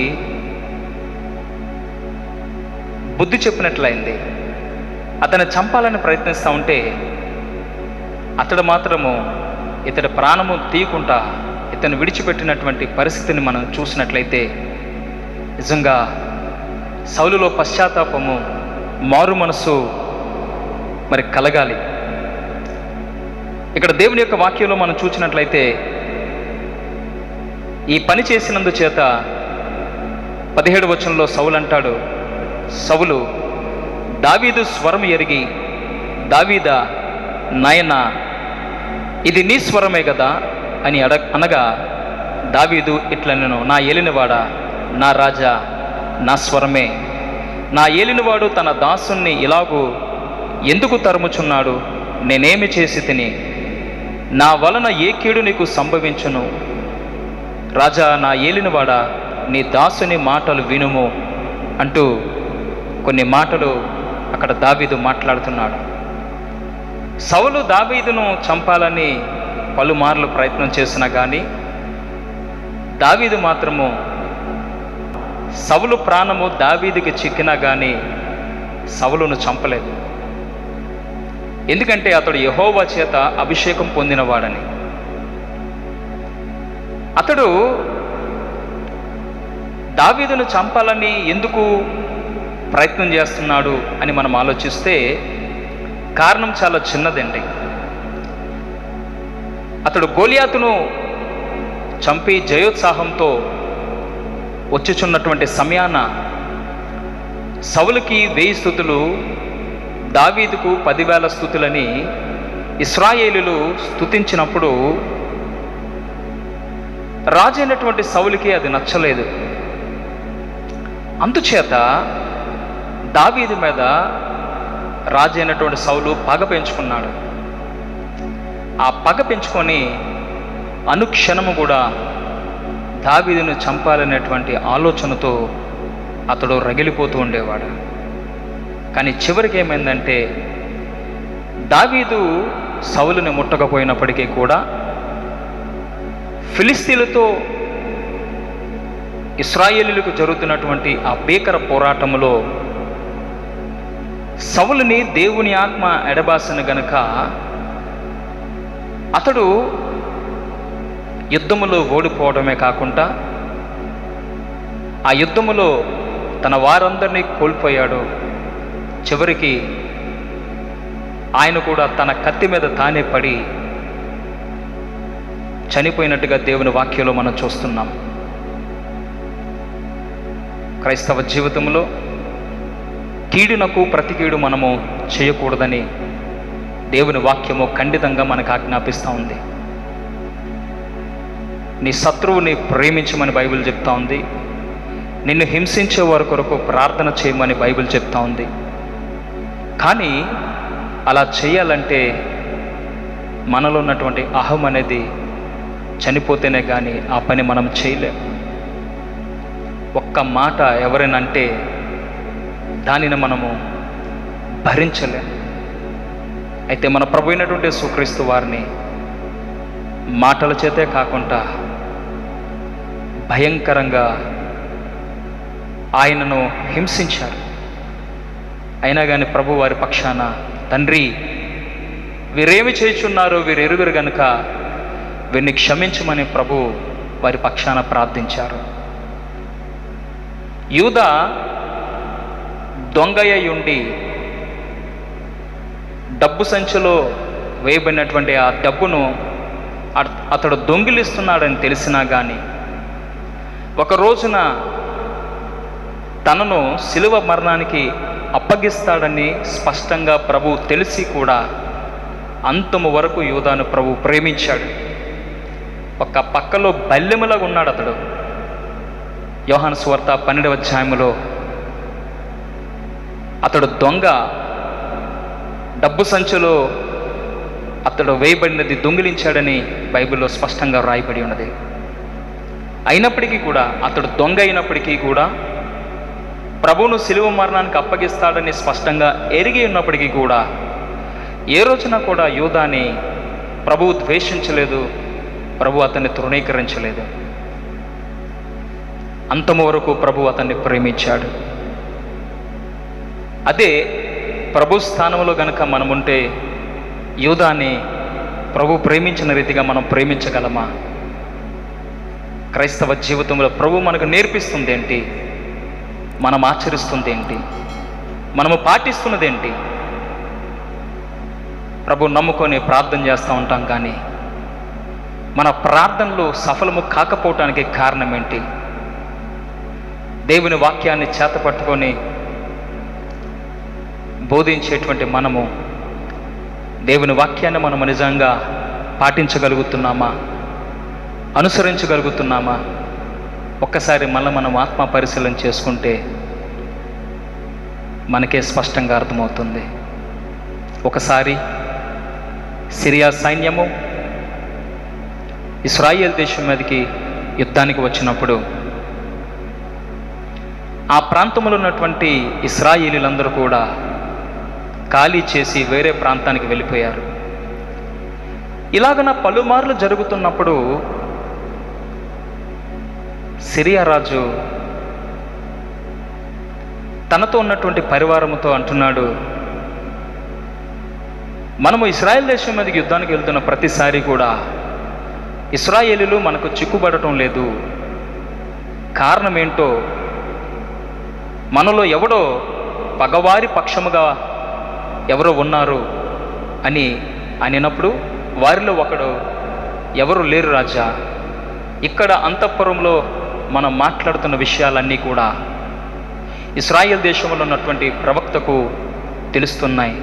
బుద్ధి చెప్పినట్లయింది. అతన్ని చంపాలని ప్రయత్నిస్తూ ఉంటే అతడు మాత్రము ఇతడి ప్రాణము తీయకుండా ఇతను విడిచిపెట్టినటువంటి పరిస్థితిని మనం చూసినట్లయితే నిజంగా సౌలులో పశ్చాత్తాపము, మారు మనసు మరి కలగాలి. ఇక్కడ దేవుని యొక్క వాక్యంలో మనం చూసినట్లయితే ఈ పని చేసినందుచేత 17వ వచనంలో సౌలు అంటాడు, సౌలు దావీదు స్వరం ఎరిగి, దావీదా నాయనా ఇది నీ స్వరమే కదా అని అనగా దావీదు ఇట్లా, నేను నా ఏలినవాడా, నా రాజా, నా స్వరమే. నా ఏలినవాడు తన దాసుని ఇలాగూ ఎందుకు తరుముచున్నాడు? నేనేమి చేసి తిని? నా వలన ఏ కీడు నీకు సంభవించును? రాజా, నా ఏలినవాడా, నీ దాసుని మాటలు వినుము అంటూ కొన్ని మాటలు అక్కడ దావీదు మాట్లాడుతున్నాడు. సౌలు దావీదును చంపాలని పలుమార్లు ప్రయత్నం చేసినా కానీ దావీదు మాత్రము సౌలు ప్రాణము దావీదుకి చిక్కినా కానీ సౌలును చంపలేదు. ఎందుకంటే అతడు యెహోవా చేత అభిషేకం పొందినవాడని. అతడు దావీదును చంపాలని ఎందుకు ప్రయత్నం చేస్తున్నాడు అని మనం ఆలోచిస్తే కారణం చాలా చిన్నదండి. అతడు గోలియాతును చంపి జయోత్సాహంతో వచ్చుచున్నటువంటి సమయాన సౌలుకి 1000 స్తుతులు, దావీదుకు 10,000 స్తుతులని ఇశ్రాయేలీయులు స్తుతించినప్పుడు రాజైనటువంటి సౌలుకి అది నచ్చలేదు. అందుచేత దావీదు మీద రాజైనటువంటి సౌలు పగ పెంచుకున్నాడు. ఆ పగ పెంచుకొని అనుక్షణము కూడా దావీదును చంపాలనేటువంటి ఆలోచనతో అతడు రగిలిపోతూ ఉండేవాడు. కానీ చివరికి ఏమైందంటే దావీదు సౌలుని ముట్టకపోయినప్పటికీ కూడా ఫిలిస్తీన్లతో ఇశ్రాయేలీయులకు జరుగుతున్నటువంటి ఆ భీకర పోరాటంలో సౌలుని దేవుని ఆత్మ ఎడబాసిన గనుక అతడు యుద్ధములో ఓడిపోవడమే కాకుండా ఆ యుద్ధములో తన వారందరినీ కోల్పోయాడు. చివరికి ఆయన కూడా తన కత్తి మీద తానే పడి చనిపోయినట్టుగా దేవుని వాక్యంలో మనం చూస్తున్నాం. క్రైస్తవ జీవితంలో కీడునకు ప్రతి కీడు మనము చేయకూడదని దేవుని వాక్యము ఖండితంగా మనకు ఆజ్ఞాపిస్తూ ఉంది. నీ శత్రువుని ప్రేమించమని బైబిల్ చెప్తా ఉంది. నిన్ను హింసించే వారి కొరకు ప్రార్థన చేయమని బైబిల్ చెప్తా ఉంది. కానీ అలా చేయాలంటే మనలో ఉన్నటువంటి అహం అనేది చనిపోతేనే కానీ ఆ పని మనం చేయలేం. ఒక్క మాట ఎవరైనా అంటే దానిని మనము భరించలేం. అయితే మన ప్రభు అయినటువంటి యేసుక్రీస్తు వారిని మాటల చేతే కాకుండా భయంకరంగా ఆయనను హింసించారు. అయినా కానీ ప్రభు వారి పక్షాన, తండ్రి వీరేమి చేయుచున్నారో వీరు ఎరుగరు గనుక వీరిని క్షమించమని ప్రభు వారి పక్షాన ప్రార్థించారు. యూదా దొంగయ్య ఉండి డబ్బు సంచిలో వేయబడినటువంటి ఆ డబ్బును అతడు దొంగిలిస్తున్నాడని తెలిసినా కానీ ఒక రోజున తనను శిలువ మరణానికి అప్పగిస్తాడని స్పష్టంగా ప్రభు తెలిసి కూడా అంతము వరకు యూదాను ప్రభు ప్రేమించాడు. ఒక పక్కలో బల్లెములాగా ఉన్నాడు అతడు. యోహాను సువార్త 12వ అధ్యాయములో అతడు దొంగ, డబ్బు సంచిలో అతడు వేయబడినది దొంగిలించాడని బైబిల్లో స్పష్టంగా రాయబడి ఉన్నది. అయినప్పటికీ కూడా, అతడు దొంగ అయినప్పటికీ కూడా, ప్రభువును శిలువ మరణానికి అప్పగిస్తాడని స్పష్టంగా ఎరిగి ఉన్నప్పటికీ కూడా ఏ రోజున కూడా యూదాని ప్రభువు ద్వేషించలేదు, ప్రభు అతన్ని తృణీకరించలేదు. అంతము వరకు ప్రభు అతన్ని ప్రేమించాడు. అదే ప్రభు స్థానంలో గనక మనముంటే యూదాని ప్రభు ప్రేమించిన రీతిగా మనం ప్రేమించగలమా? క్రైస్తవ జీవితంలో ప్రభు మనకు నేర్పిస్తుంది ఏంటి? మనం ఆచరిస్తుంది ఏంటి? మనము పాటిస్తున్నది ఏంటి? ప్రభు నమ్ముకొని ప్రార్థన చేస్తూ ఉంటాం, కానీ మన ప్రార్థనలు సఫలము కాకపోవటానికి కారణం ఏంటి? దేవుని వాక్యాన్ని చేతపట్టుకొని బోధించేటువంటి మనము దేవుని వాక్యాన్ని మనము నిజంగా పాటించగలుగుతున్నామా? అనుసరించగలుగుతున్నామా? ఒక్కసారి మళ్ళీ మనం ఆత్మ పరిశీలన చేసుకుంటే మనకే స్పష్టంగా అర్థమవుతుంది. ఒకసారి సిరియా సైన్యము ఇశ్రాయేల్ దేశం మీదకి యుద్ధానికి వచ్చినప్పుడు ఆ ప్రాంతంలో ఉన్నటువంటి ఇశ్రాయేలీలందరూ కూడా ఖాళీ చేసి వేరే ప్రాంతానికి వెళ్ళిపోయారు. ఇలాగన పలుమార్లు జరుగుతున్నప్పుడు సిరియా రాజు తనతో ఉన్నటువంటి పరివారముతో అంటున్నాడు, మనము ఇశ్రాయేల్ దేశం మీదకి యుద్ధానికి వెళ్తున్న ప్రతిసారి కూడా ఇశ్రాయేలీలు మనకు చిక్కుబడటం లేదు. కారణం ఏంటో, మనలో ఎవడో పగవారి పక్షముగా ఎవరో ఉన్నారు అని అనినప్పుడు వారిలో ఒకడు, ఎవరు లేరు రాజా, ఇక్కడ అంతఃపురంలో మనం మాట్లాడుతున్న విషయాలన్నీ కూడా ఇశ్రాయేల్ దేశంలో ఉన్నటువంటి ప్రవక్తకు తెలుస్తున్నాయి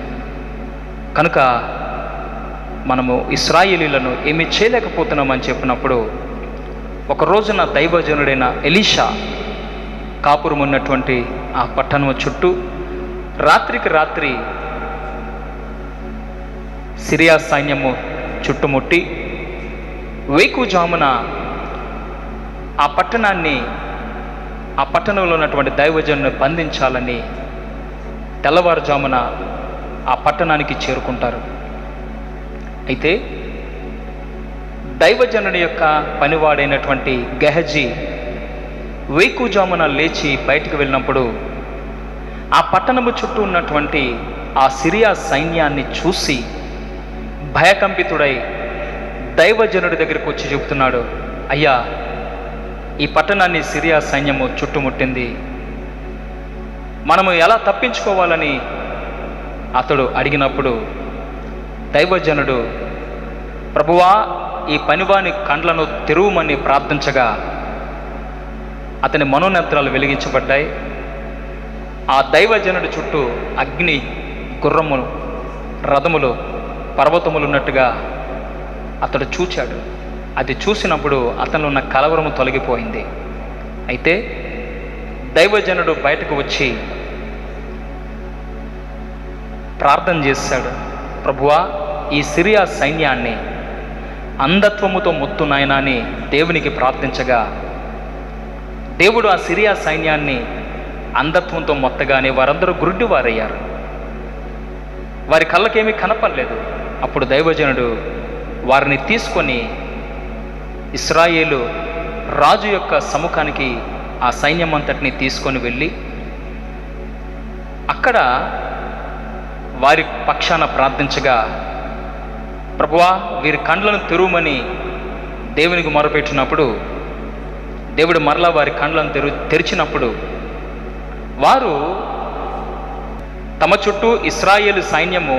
కనుక మనము ఇశ్రాయేలీలను ఏమీ చేయలేకపోతున్నామని చెప్పినప్పుడు, ఒక రోజున దైవజనుడైన ఎలీషా కాపురం ఉన్నటువంటి ఆ పట్టణం చుట్టూ రాత్రికి రాత్రి సిరియా సైన్యము చుట్టుముట్టి వేకుజామున ఆ పట్టణంలో ఉన్నటువంటి దైవజనుని బంధించాలని తెల్లవారుజామున ఆ పట్టణానికి చేరుకుంటారు. అయితే దైవజనుని యొక్క పనివాడైనటువంటి గెహజీ వేకుజామున లేచి బయటకు వెళ్ళినప్పుడు ఆ పట్టణము చుట్టూ ఉన్నటువంటి ఆ సిరియా సైన్యాన్ని చూసి భయకంపితుడై దైవజనుడి దగ్గరికి వచ్చి చెబుతున్నాడు, అయ్యా, ఈ పట్టణాన్ని సిరియా సైన్యము చుట్టుముట్టింది, మనము ఎలా తప్పించుకోవాలని అతడు అడిగినప్పుడు దైవజనుడు, ప్రభువా, ఈ పనివాని కండ్లను తెరువమని ప్రార్థించగా అతని మనోనేత్రాలు వెలిగించబడ్డాయి. ఆ దైవజనుడి చుట్టూ అగ్ని, గుర్రములు, రథములు పర్వతములు ఉన్నట్టుగా అతడు చూచాడు. అది చూసినప్పుడు అతనిలో ఉన్న కలవరము తొలగిపోయింది. అయితే దైవజనుడు బయటకు వచ్చి ప్రార్థన చేశాడు. ప్రభువా, ఈ సిరియా సైన్యాన్ని అంధత్వముతో మొత్తు నాయనా అని దేవునికి ప్రార్థించగా, దేవుడు ఆ సిరియా సైన్యాన్ని అంధత్వంతో మొత్తగానే వారందరూ గుడ్డివారయ్యారు. వారి కళ్ళకేమీ కనపడలేదు. అప్పుడు దైవజనుడు వారిని తీసుకొని ఇశ్రాయేలు రాజు యొక్క సముఖానికి ఆ సైన్యం అంతటిని తీసుకొని వెళ్ళి అక్కడ వారి పక్షాన ప్రార్థించగా, ప్రభువా, వీరి కండ్లను తెరువమని దేవునికి మొరపెట్టినప్పుడు దేవుడు మరలా వారి కండ్లను తెరిచినప్పుడు వారు తమ చుట్టూ ఇశ్రాయేలు సైన్యము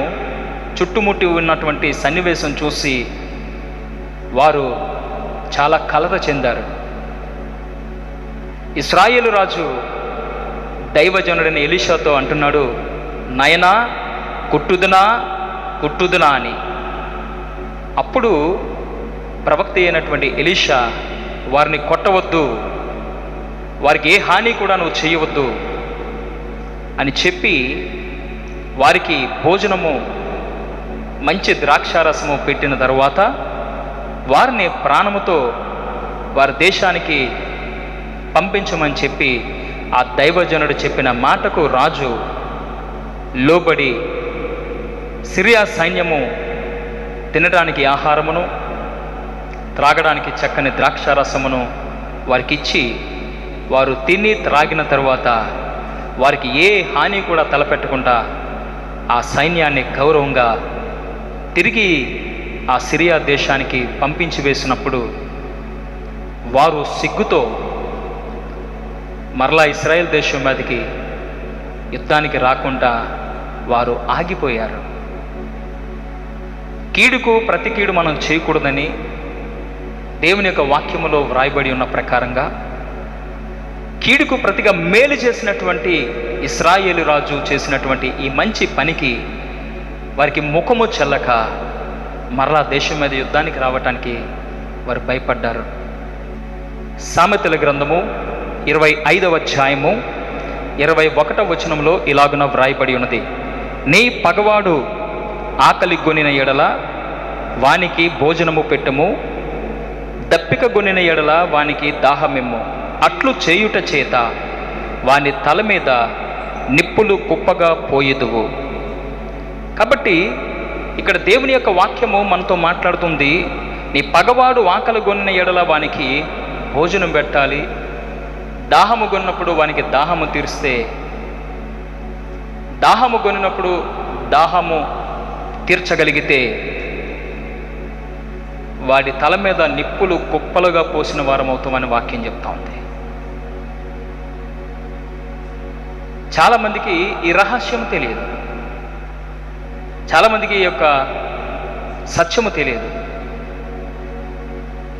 చుట్టుముట్టి ఉన్నటువంటి సన్నివేశం చూసి వారు చాలా కలత చెందారు. ఇశ్రాయేలు రాజు దైవజనుడైన ఎలీషాతో అంటున్నాడు, నయనా కుట్టుదునా అని. అప్పుడు ప్రవక్త అయినటువంటి ఎలీషా వారిని కొట్టవద్దు, వారికి ఏ హాని కూడా నువ్వు చేయవద్దు అని చెప్పి వారికి భోజనము మంచి ద్రాక్షారసము పెట్టిన తరువాత వారిని ప్రాణముతో వారి దేశానికి పంపించమని చెప్పి ఆ దైవజనుడు చెప్పిన మాటకు రాజు లోబడి సిరియా సైన్యము తినడానికి ఆహారమును త్రాగడానికి చక్కని ద్రాక్షారసమును వారికి ఇచ్చి వారు తిని త్రాగిన తరువాత వారికి ఏ హాని కూడా తలపెట్టకుండా ఆ సైన్యాన్ని గౌరవంగా తిరిగి ఆ సిరియా దేశానికి పంపించి వేసినప్పుడు వారు సిగ్గుతో మరలా ఇశ్రాయేల్ దేశం మీదకి యుద్ధానికి రాకుండా వారు ఆగిపోయారు. కీడుకు ప్రతి కీడు మనం చేయకూడదని దేవుని యొక్క వాక్యములో వ్రాయబడి ఉన్న ప్రకారంగా కీడుకు ప్రతిగా మేలు చేసినటువంటి ఇశ్రాయేలు రాజు చేసినటువంటి ఈ మంచి పనికి వారికి ముఖము చెల్లక మరలా దేశం మీద యుద్ధానికి రావటానికి వారు భయపడ్డారు. సామెతల గ్రంథము 25వ అధ్యాయము 21వ వచనంలో ఇలాగున వ్రాయబడి ఉన్నది, నీ పగవాడు ఆకలి గొనిన ఎడల వానికి భోజనము పెట్టుము, దప్పిక గొనిన ఎడల వానికి దాహమిమ్ము, అట్లు చేయుట చేత వాని తల మీద నిప్పులు కుప్పగా పోయిదువు. కాబట్టి ఇక్కడ దేవుని యొక్క వాక్యము మనతో మాట్లాడుతుంది, నీ పగవాడు ఆకలి గొనిన ఎడల వానికి భోజనం పెట్టాలి, దాహము కొన్నప్పుడు వానికి దాహము తీరిస్తే, దాహము కొనినప్పుడు దాహము తీర్చగలిగితే వాడి తల మీద నిప్పులు కుప్పలుగా పోసిన వారం అవుతామని వాక్యం చెప్తా ఉంది. చాలామందికి ఈ రహస్యం తెలియదు, చాలామందికి ఈ యొక్క సత్యము తెలియదు.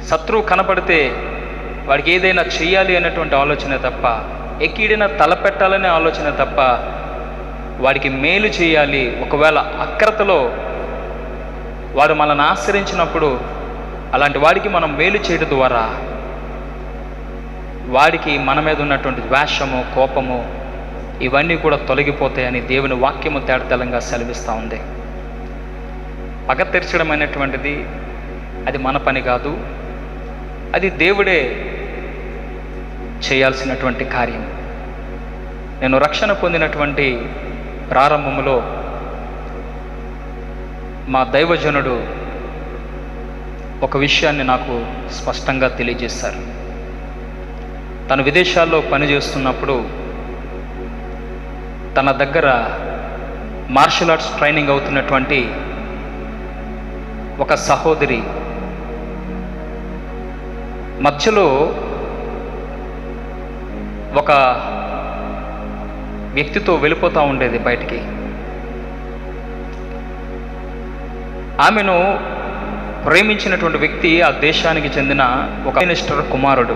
శత్రువు కనపడితే వాడికి ఏదైనా చెయ్యాలి అనేటువంటి ఆలోచన తప్ప, ఎక్కడైనా తలపెట్టాలనే ఆలోచన తప్ప వాడికి మేలు చేయాలి, ఒకవేళ అక్రతలో వాడు మనల్ని ఆశ్రయించినప్పుడు అలాంటి వాడికి మనం మేలు చేయడం ద్వారా వాడికి మన మీద ఉన్నటువంటి ద్వేషము, కోపము ఇవన్నీ కూడా తొలగిపోతాయని దేవుని వాక్యము తేటతెల్లంగా సెలవిస్తూ ఉంది. పగ తెరచడం అనేటువంటిది అది మన పని కాదు, అది దేవుడే చేయాల్సినటువంటి కార్యం. నేను రక్షణ పొందినటువంటి ప్రారంభంలో మా దైవజనుడు ఒక విషయాన్ని నాకు స్పష్టంగా తెలియజేశారు. తను విదేశాల్లో పనిచేస్తున్నప్పుడు తన దగ్గర మార్షల్ ఆర్ట్స్ ట్రైనింగ్ అవుతున్నటువంటి ఒక సహోదరి మధ్యలో ఒక వ్యక్తితో వెళ్ళిపోతూ ఉండేది బయటికి. ఆమెను ప్రేమించినటువంటి వ్యక్తి ఆ దేశానికి చెందిన ఒక మినిస్టర్ కుమారుడు.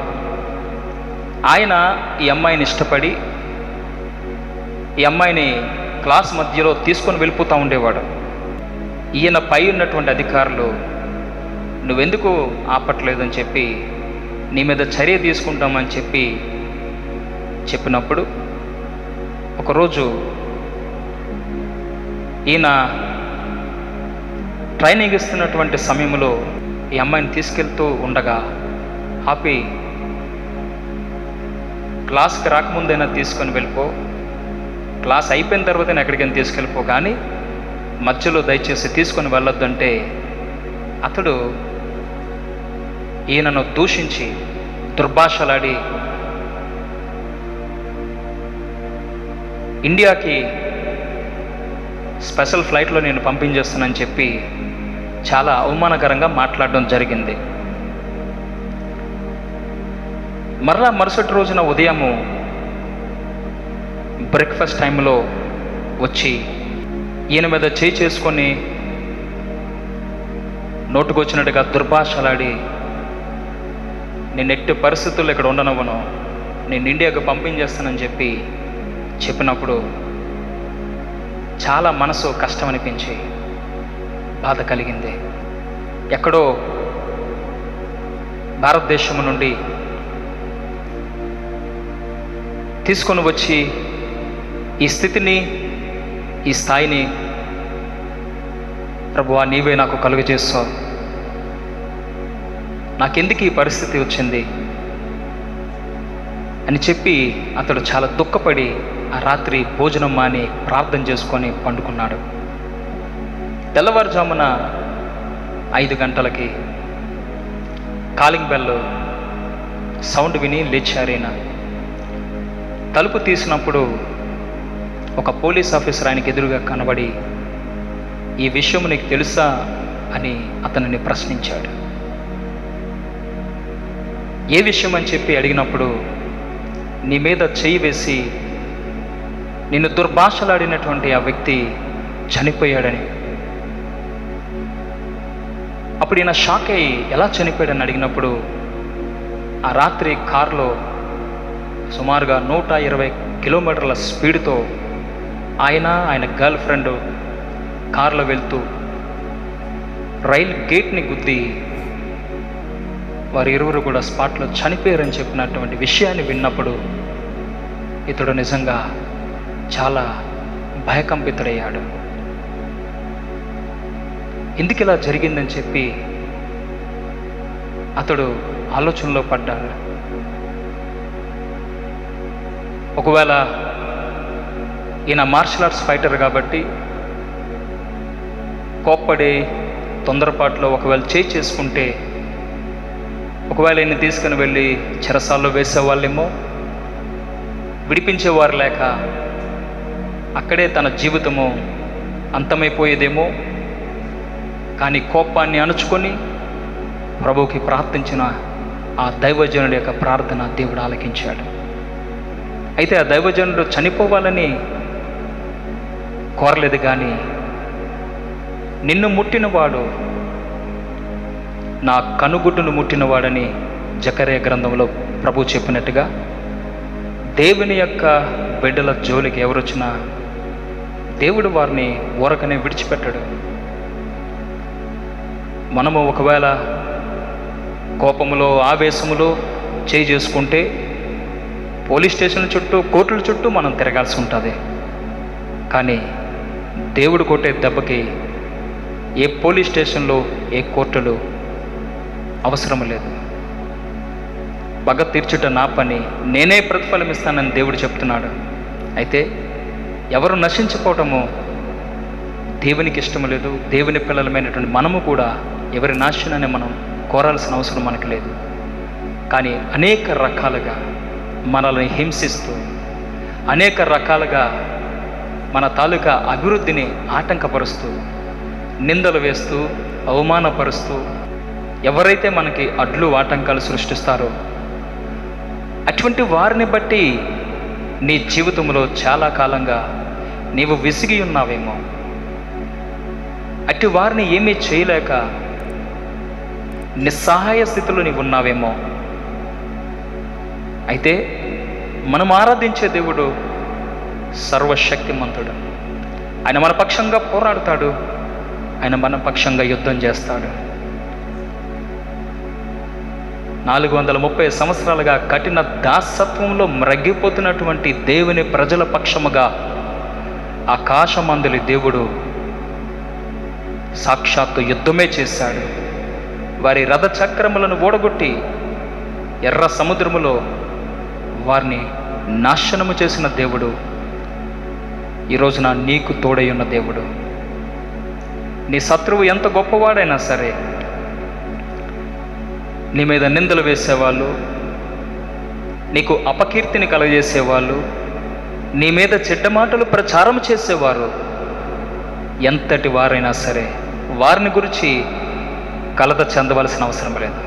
ఆయన ఈ అమ్మాయిని ఇష్టపడి ఈ అమ్మాయిని క్లాస్ మధ్యలో తీసుకొని వెళ్ళిపోతూ ఉండేవాడు. ఈయన పై ఉన్నటువంటి అధికారులు నువ్వెందుకు ఆపట్లేదని చెప్పి నీ మీద చర్య తీసుకుంటామని చెప్పినప్పుడు ఒకరోజు ఈయన ట్రైనింగ్ ఇస్తున్నటువంటి సమయంలో ఈ అమ్మాయిని తీసుకెళ్తూ ఉండగా ఆపి, క్లాస్కి రాకముందైనా తీసుకొని వెళ్ళిపో, క్లాస్ అయిపోయిన తర్వాతైనా ఎక్కడికైనా తీసుకెళ్ళిపో, కానీ మధ్యలో దయచేసి తీసుకొని వెళ్ళొద్దంటే అతడు ఈయనను దూషించి దుర్భాషలాడి ఇండియాకి స్పెషల్ ఫ్లైట్లో నేను పంపించేస్తానని చెప్పి చాలా అవమానకరంగా మాట్లాడడం జరిగింది. మరలా మరుసటి రోజున ఉదయము బ్రేక్ఫాస్ట్ టైంలో వచ్చి ఈయన మీద చేయి చేసుకొని నోటుకొచ్చినట్టుగా దుర్భాషలాడి, నేను ఎట్టి పరిస్థితుల్లో ఇక్కడ ఉండనవ్వను, నేను ఇండియాకు పంపించేస్తానని చెప్పినప్పుడు చాలా మనసు కష్టం అనిపించి బాధ కలిగింది. ఎక్కడో భారతదేశం నుండి తీసుకొని వచ్చి ఈ స్థితిని, ఈ స్థాయిని ప్రభువా నీవే నాకు కలుగజేస్తావు, నాకెందుకు ఈ పరిస్థితి వచ్చింది అని చెప్పి అతడు చాలా దుఃఖపడి ఆ రాత్రి భోజనం మాని ప్రార్థన చేసుకొని పండుకున్నాడు. తెల్లవారుజామున 5 గంటలకి కాలింగ్ బెల్ సౌండ్ విని లేచారైన. తలుపు తీసినప్పుడు ఒక పోలీస్ ఆఫీసర్ ఆయనకి ఎదురుగా కనబడి, ఈ విషయం నీకు తెలుసా అని అతనిని ప్రశ్నించాడు. ఏ విషయం అని చెప్పి అడిగినప్పుడు, నీ మీద చేయి వేసి నిన్ను దుర్భాషలాడినటువంటి ఆ వ్యక్తి చనిపోయాడని. అప్పుడు ఈయన షాక్ అయ్యి ఎలా చనిపోయాడని అడిగినప్పుడు, ఆ రాత్రి కారులో సుమారుగా 120 కిలోమీటర్ల స్పీడ్తో ఆయన గర్ల్ ఫ్రెండ్ కారులో వెళ్తూ రైల్ గేట్ని గుద్ది వారు ఇరువురు కూడా స్పాట్లో చనిపోయారని చెప్పినటువంటి విషయాన్ని విన్నప్పుడు ఇతడు నిజంగా చాలా భయకంపితుడయ్యాడు. ఎందుకు ఇలా జరిగిందని చెప్పి అతడు ఆలోచనలో పడ్డాడు. ఒకవేళ ఈయన మార్షల్ ఆర్ట్స్ ఫైటర్ కాబట్టి కోప్పడి తొందరపాటులో ఒకవేళ చేయి చేసుకుంటే ఒకవేళ ఈయన్ని తీసుకుని వెళ్ళి చెరసాల్లో వేసేవాళ్ళేమో, విడిపించేవారు లేక అక్కడే తన జీవితము అంతమైపోయేదేమో. కానీ కోపాన్ని అణుచుకొని ప్రభువుకి ప్రార్థించిన ఆ దైవజనుడి యొక్క ప్రార్థన దేవుడు ఆలకించాడు. అయితే ఆ దైవజనుడు చనిపోవాలని కోరలేదు, కానీ నిన్ను ముట్టినవాడు నా కనుగుడ్డును ముట్టినవాడని జకర్యా గ్రంథంలో ప్రభు చెప్పినట్టుగా దేవుని యొక్క బిడ్డల జోలికి ఎవరొచ్చినా దేవుడు వారిని ఊరకనే విడిచిపెట్టడు. మనము ఒకవేళ కోపములో ఆవేశములో చేయి చేసుకుంటే పోలీస్ స్టేషన్ల చుట్టూ కోర్టుల చుట్టూ మనం తిరగాల్సి ఉంటుంది. కానీ దేవుడు కొట్టే దెబ్బకి ఏ పోలీస్ స్టేషన్లో ఏ కోర్టులు అవసరం లేదు. పగ తీర్చుట నా పని, నేనే ప్రతిఫలం ఇస్తానని దేవుడు చెప్తున్నాడు. అయితే ఎవరు నశించిపోవటము దేవునికి ఇష్టం లేదు. దేవుని పిల్లలమైనటువంటి మనము కూడా ఎవరి నాశనాన్ని మనం కోరాల్సిన అవసరం మనకు లేదు. కానీ అనేక రకాలుగా మనల్ని హింసిస్తూ, అనేక రకాలుగా మన తాలూకా అభివృద్ధిని ఆటంకపరుస్తూ, నిందలు వేస్తూ, అవమానపరుస్తూ ఎవరైతే మనకి అడ్లు ఆటంకాలు సృష్టిస్తారో అటువంటి వారిని బట్టి నీ జీవితంలో చాలా కాలంగా నీవు విసిగి ఉన్నావేమో, అట్టి వారిని ఏమీ చేయలేక నిస్సహాయ స్థితిలో నీవు ఉన్నావేమో. అయితే మనం ఆరాధించే దేవుడు సర్వశక్తిమంతుడు. ఆయన మన పక్షంగా పోరాడుతాడు. ఆయన మన పక్షంగా యుద్ధం చేస్తాడు. 430 సంవత్సరాలుగా కఠిన దాసత్వంలో మ్రగ్గిపోతున్నటువంటి దేవుని ప్రజల పక్షముగా ఆకాశమందులి దేవుడు సాక్షాత్తు యుద్ధమే చేశాడు. వారి రథ చక్రములను ఓడగొట్టి ఎర్ర సముద్రములో వారిని నాశనము చేసిన దేవుడు ఈ రోజున నీకు తోడై ఉన్న దేవుడు. నీ శత్రువు ఎంత గొప్పవాడైనా సరే, నీ మీద నిందలు వేసేవాళ్ళు, నీకు అపకీర్తిని కలగజేసేవాళ్ళు, నీ మీద చెడ్డ మాటలు ప్రచారం చేసేవారు ఎంతటి వారైనా సరే వారిని గురించి కలత చెందవలసిన అవసరం లేదు.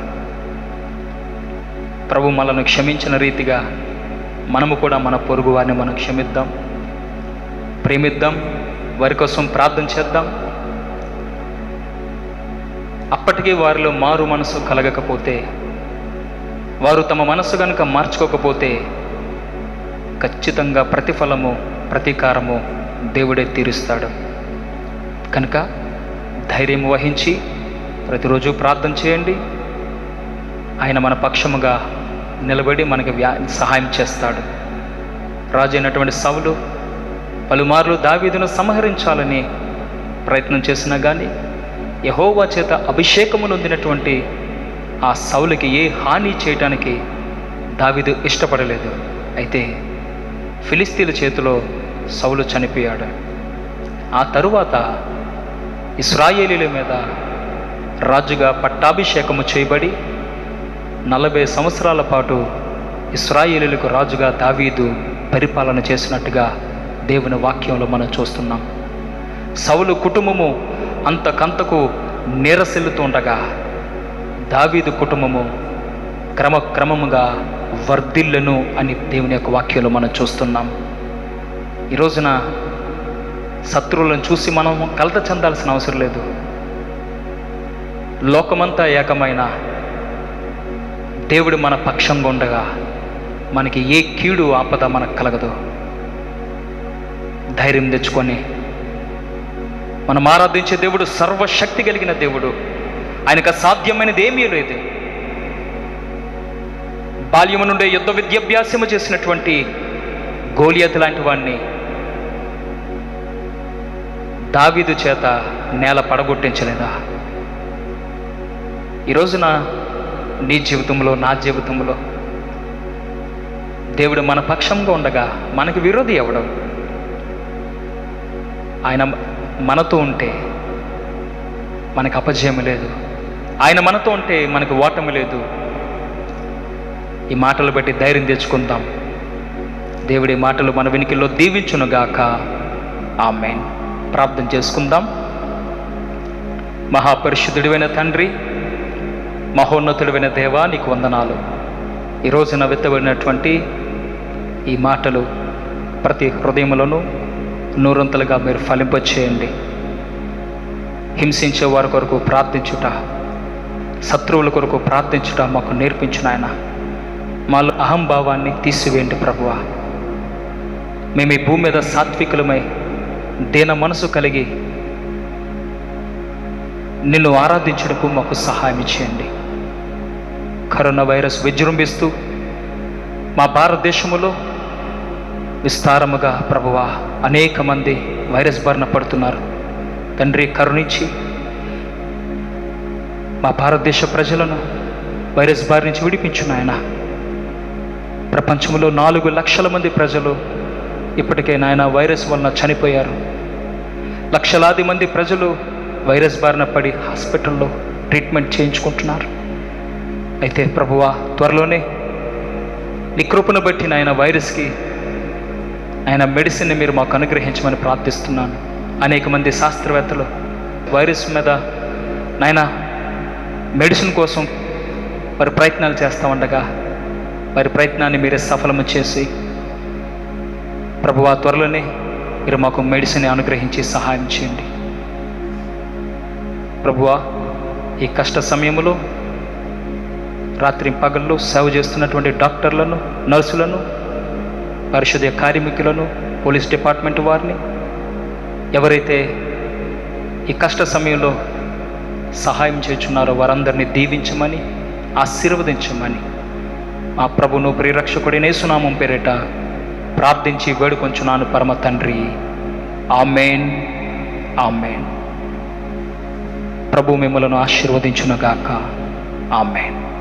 ప్రభు మనల్ని క్షమించిన రీతిగా మనము కూడా మన పొరుగు వారిని మనం క్షమిద్దాం, ప్రేమిద్దాం, వారి కోసం ప్రార్థన చేద్దాం. అప్పటికీ వారిలో మారు మనసు కలగకపోతే, వారు తమ మనసు కనుక మార్చుకోకపోతే ఖచ్చితంగా ప్రతిఫలము ప్రతీకారము దేవుడే తీరుస్తాడు. కనుక ధైర్యం వహించి ప్రతిరోజు ప్రార్థన చేయండి. ఆయన మన పక్షముగా నిలబడి మనకి సహాయం చేస్తాడు. రాజు అయినటువంటి సౌలు పలుమార్లు దావీదును సంహరించాలని ప్రయత్నం చేసినా కానీ యెహోవా చేత అభిషేకము నొందినటువంటి ఆ సౌలుకి ఏ హాని చేయటానికి దావీదు ఇష్టపడలేదు. అయితే ఫిలిస్తీన్ల చేతిలో సౌలు చనిపోయాడు. ఆ తరువాత ఇశ్రాయేలీల మీద రాజుగా పట్టాభిషేకము చేయబడి 40 సంవత్సరాల పాటు ఇశ్రాయేలీలకు రాజుగా దావీదు పరిపాలన చేసినట్టుగా దేవుని వాక్యంలో మనం చూస్తున్నాం. సౌలు కుటుంబము అంతకంతకు నీరసిల్లుతుండగా దావీదు కుటుంబము క్రమక్రమముగా వర్ధిల్లెను అని దేవుని యొక్క వాక్యంలో మనం చూస్తున్నాం. ఈ రోజున శత్రువులను చూసి మనం కలత చెందాల్సిన అవసరం లేదు. లోకమంతా ఏకమైన దేవుడు మన పక్షంగా ఉండగా మనకి ఏ కీడు ఆపద మనకు కలగదు. ధైర్యం తెచ్చుకొని మనం ఆరాధించే దేవుడు సర్వశక్తి కలిగిన దేవుడు. ఆయనకు అసాధ్యమైనది ఏమీ లేదు. బాల్యము నుండే యుద్ధ విద్యాభ్యాసము చేసినటువంటి గోలియత్ లాంటి వాడిని దావీదు చేత నేల పడగొట్టించలేదా? ఈ రోజున నీ జీవితంలో, నా జీవితంలో దేవుడు మన పక్షంగా ఉండగా మనకు విరోధి ఎవడు? ఆయన మనతో ఉంటే మనకు అపజయం లేదు. ఆయన మనతో ఉంటే మనకు ఓటమి లేదు. ఈ మాటలు బట్టి ధైర్యం తెచ్చుకుందాం. దేవుడి మాటలు మన వినికిల్లో దీవించునుగాక. ఆమేన్. ప్రార్థన చేసుకుందాం. మహాపరిశుద్ధుడివైన తండ్రి, మహోన్నతుడివైన దేవా, నీకు వందనాలు. ఈ రోజున వెత్తబడినటువంటి ఈ మాటలు ప్రతి హృదయంలోనూ నూరంతలుగా మీరు ఫలింపచేయండి. హింసించే వారి కొరకు ప్రార్థించుట, శత్రువుల కొరకు ప్రార్థించుట మాకు నేర్పించు నాయన. మాలో అహంభావాన్ని తీసివేయండి ప్రభువా. మేము ఈ భూమి మీద సాత్వికులమై దీన మనసు కలిగి నిన్ను ఆరాధించుటకు మాకు సహాయం చేయండి. కరోనా వైరస్ విజృంభిస్తూ మా భారతదేశంలో విస్తారముగా ప్రభువా అనేక మంది వైరస్ బారిన పడుతున్నారు. తండ్రి, కరుణించి మా భారతదేశ ప్రజలను వైరస్ బారి నుంచి విడిపించు నాయన. ప్రపంచంలో 4 లక్షల మంది ప్రజలు ఇప్పటికే నాయన వైరస్ వలన చనిపోయారు. లక్షలాది మంది ప్రజలు వైరస్ బారిన పడి హాస్పిటల్లో ట్రీట్మెంట్ చేయించుకుంటున్నారు. అయితే ప్రభువా, త్వరలోనే నీ కృపను బట్టి నాయన వైరస్కి ఆయన మెడిసిన్ని మీరు మాకు అనుగ్రహించమని ప్రార్థిస్తున్నాను. అనేక మంది శాస్త్రవేత్తలు వైరస్ మీద నాయన మెడిసిన్ కోసం వారి ప్రయత్నాలు చేస్తూ ఉండగా వారి ప్రయత్నాన్ని మీరే సఫలము చేసి ప్రభువా, త్వరలోనే మీరు మాకు మెడిసిన్ అనుగ్రహించి సహాయం చేయండి. ప్రభువా, ఈ కష్ట సమయంలో రాత్రి పగళ్ళు సేవ చేస్తున్నటువంటి డాక్టర్లను, నర్సులను, పరిశుద్ధ కార్మికులను, పోలీస్ డిపార్ట్మెంట్ వారిని, ఎవరైతే ఈ కష్ట సమయంలో సహాయం చేయుచున్నారో వారందరినీ దీవించమని, ఆశీర్వదించమని మా ప్రభును ప్రియరక్షకుడైన యేసునామం పేరిట ప్రార్థించి వేడుకొంచున్నాను పరమ తండ్రి. ఆమేన్, ఆమేన్. ప్రభు మిమ్మలను ఆశీర్వదించునుగాక. ఆమేన్.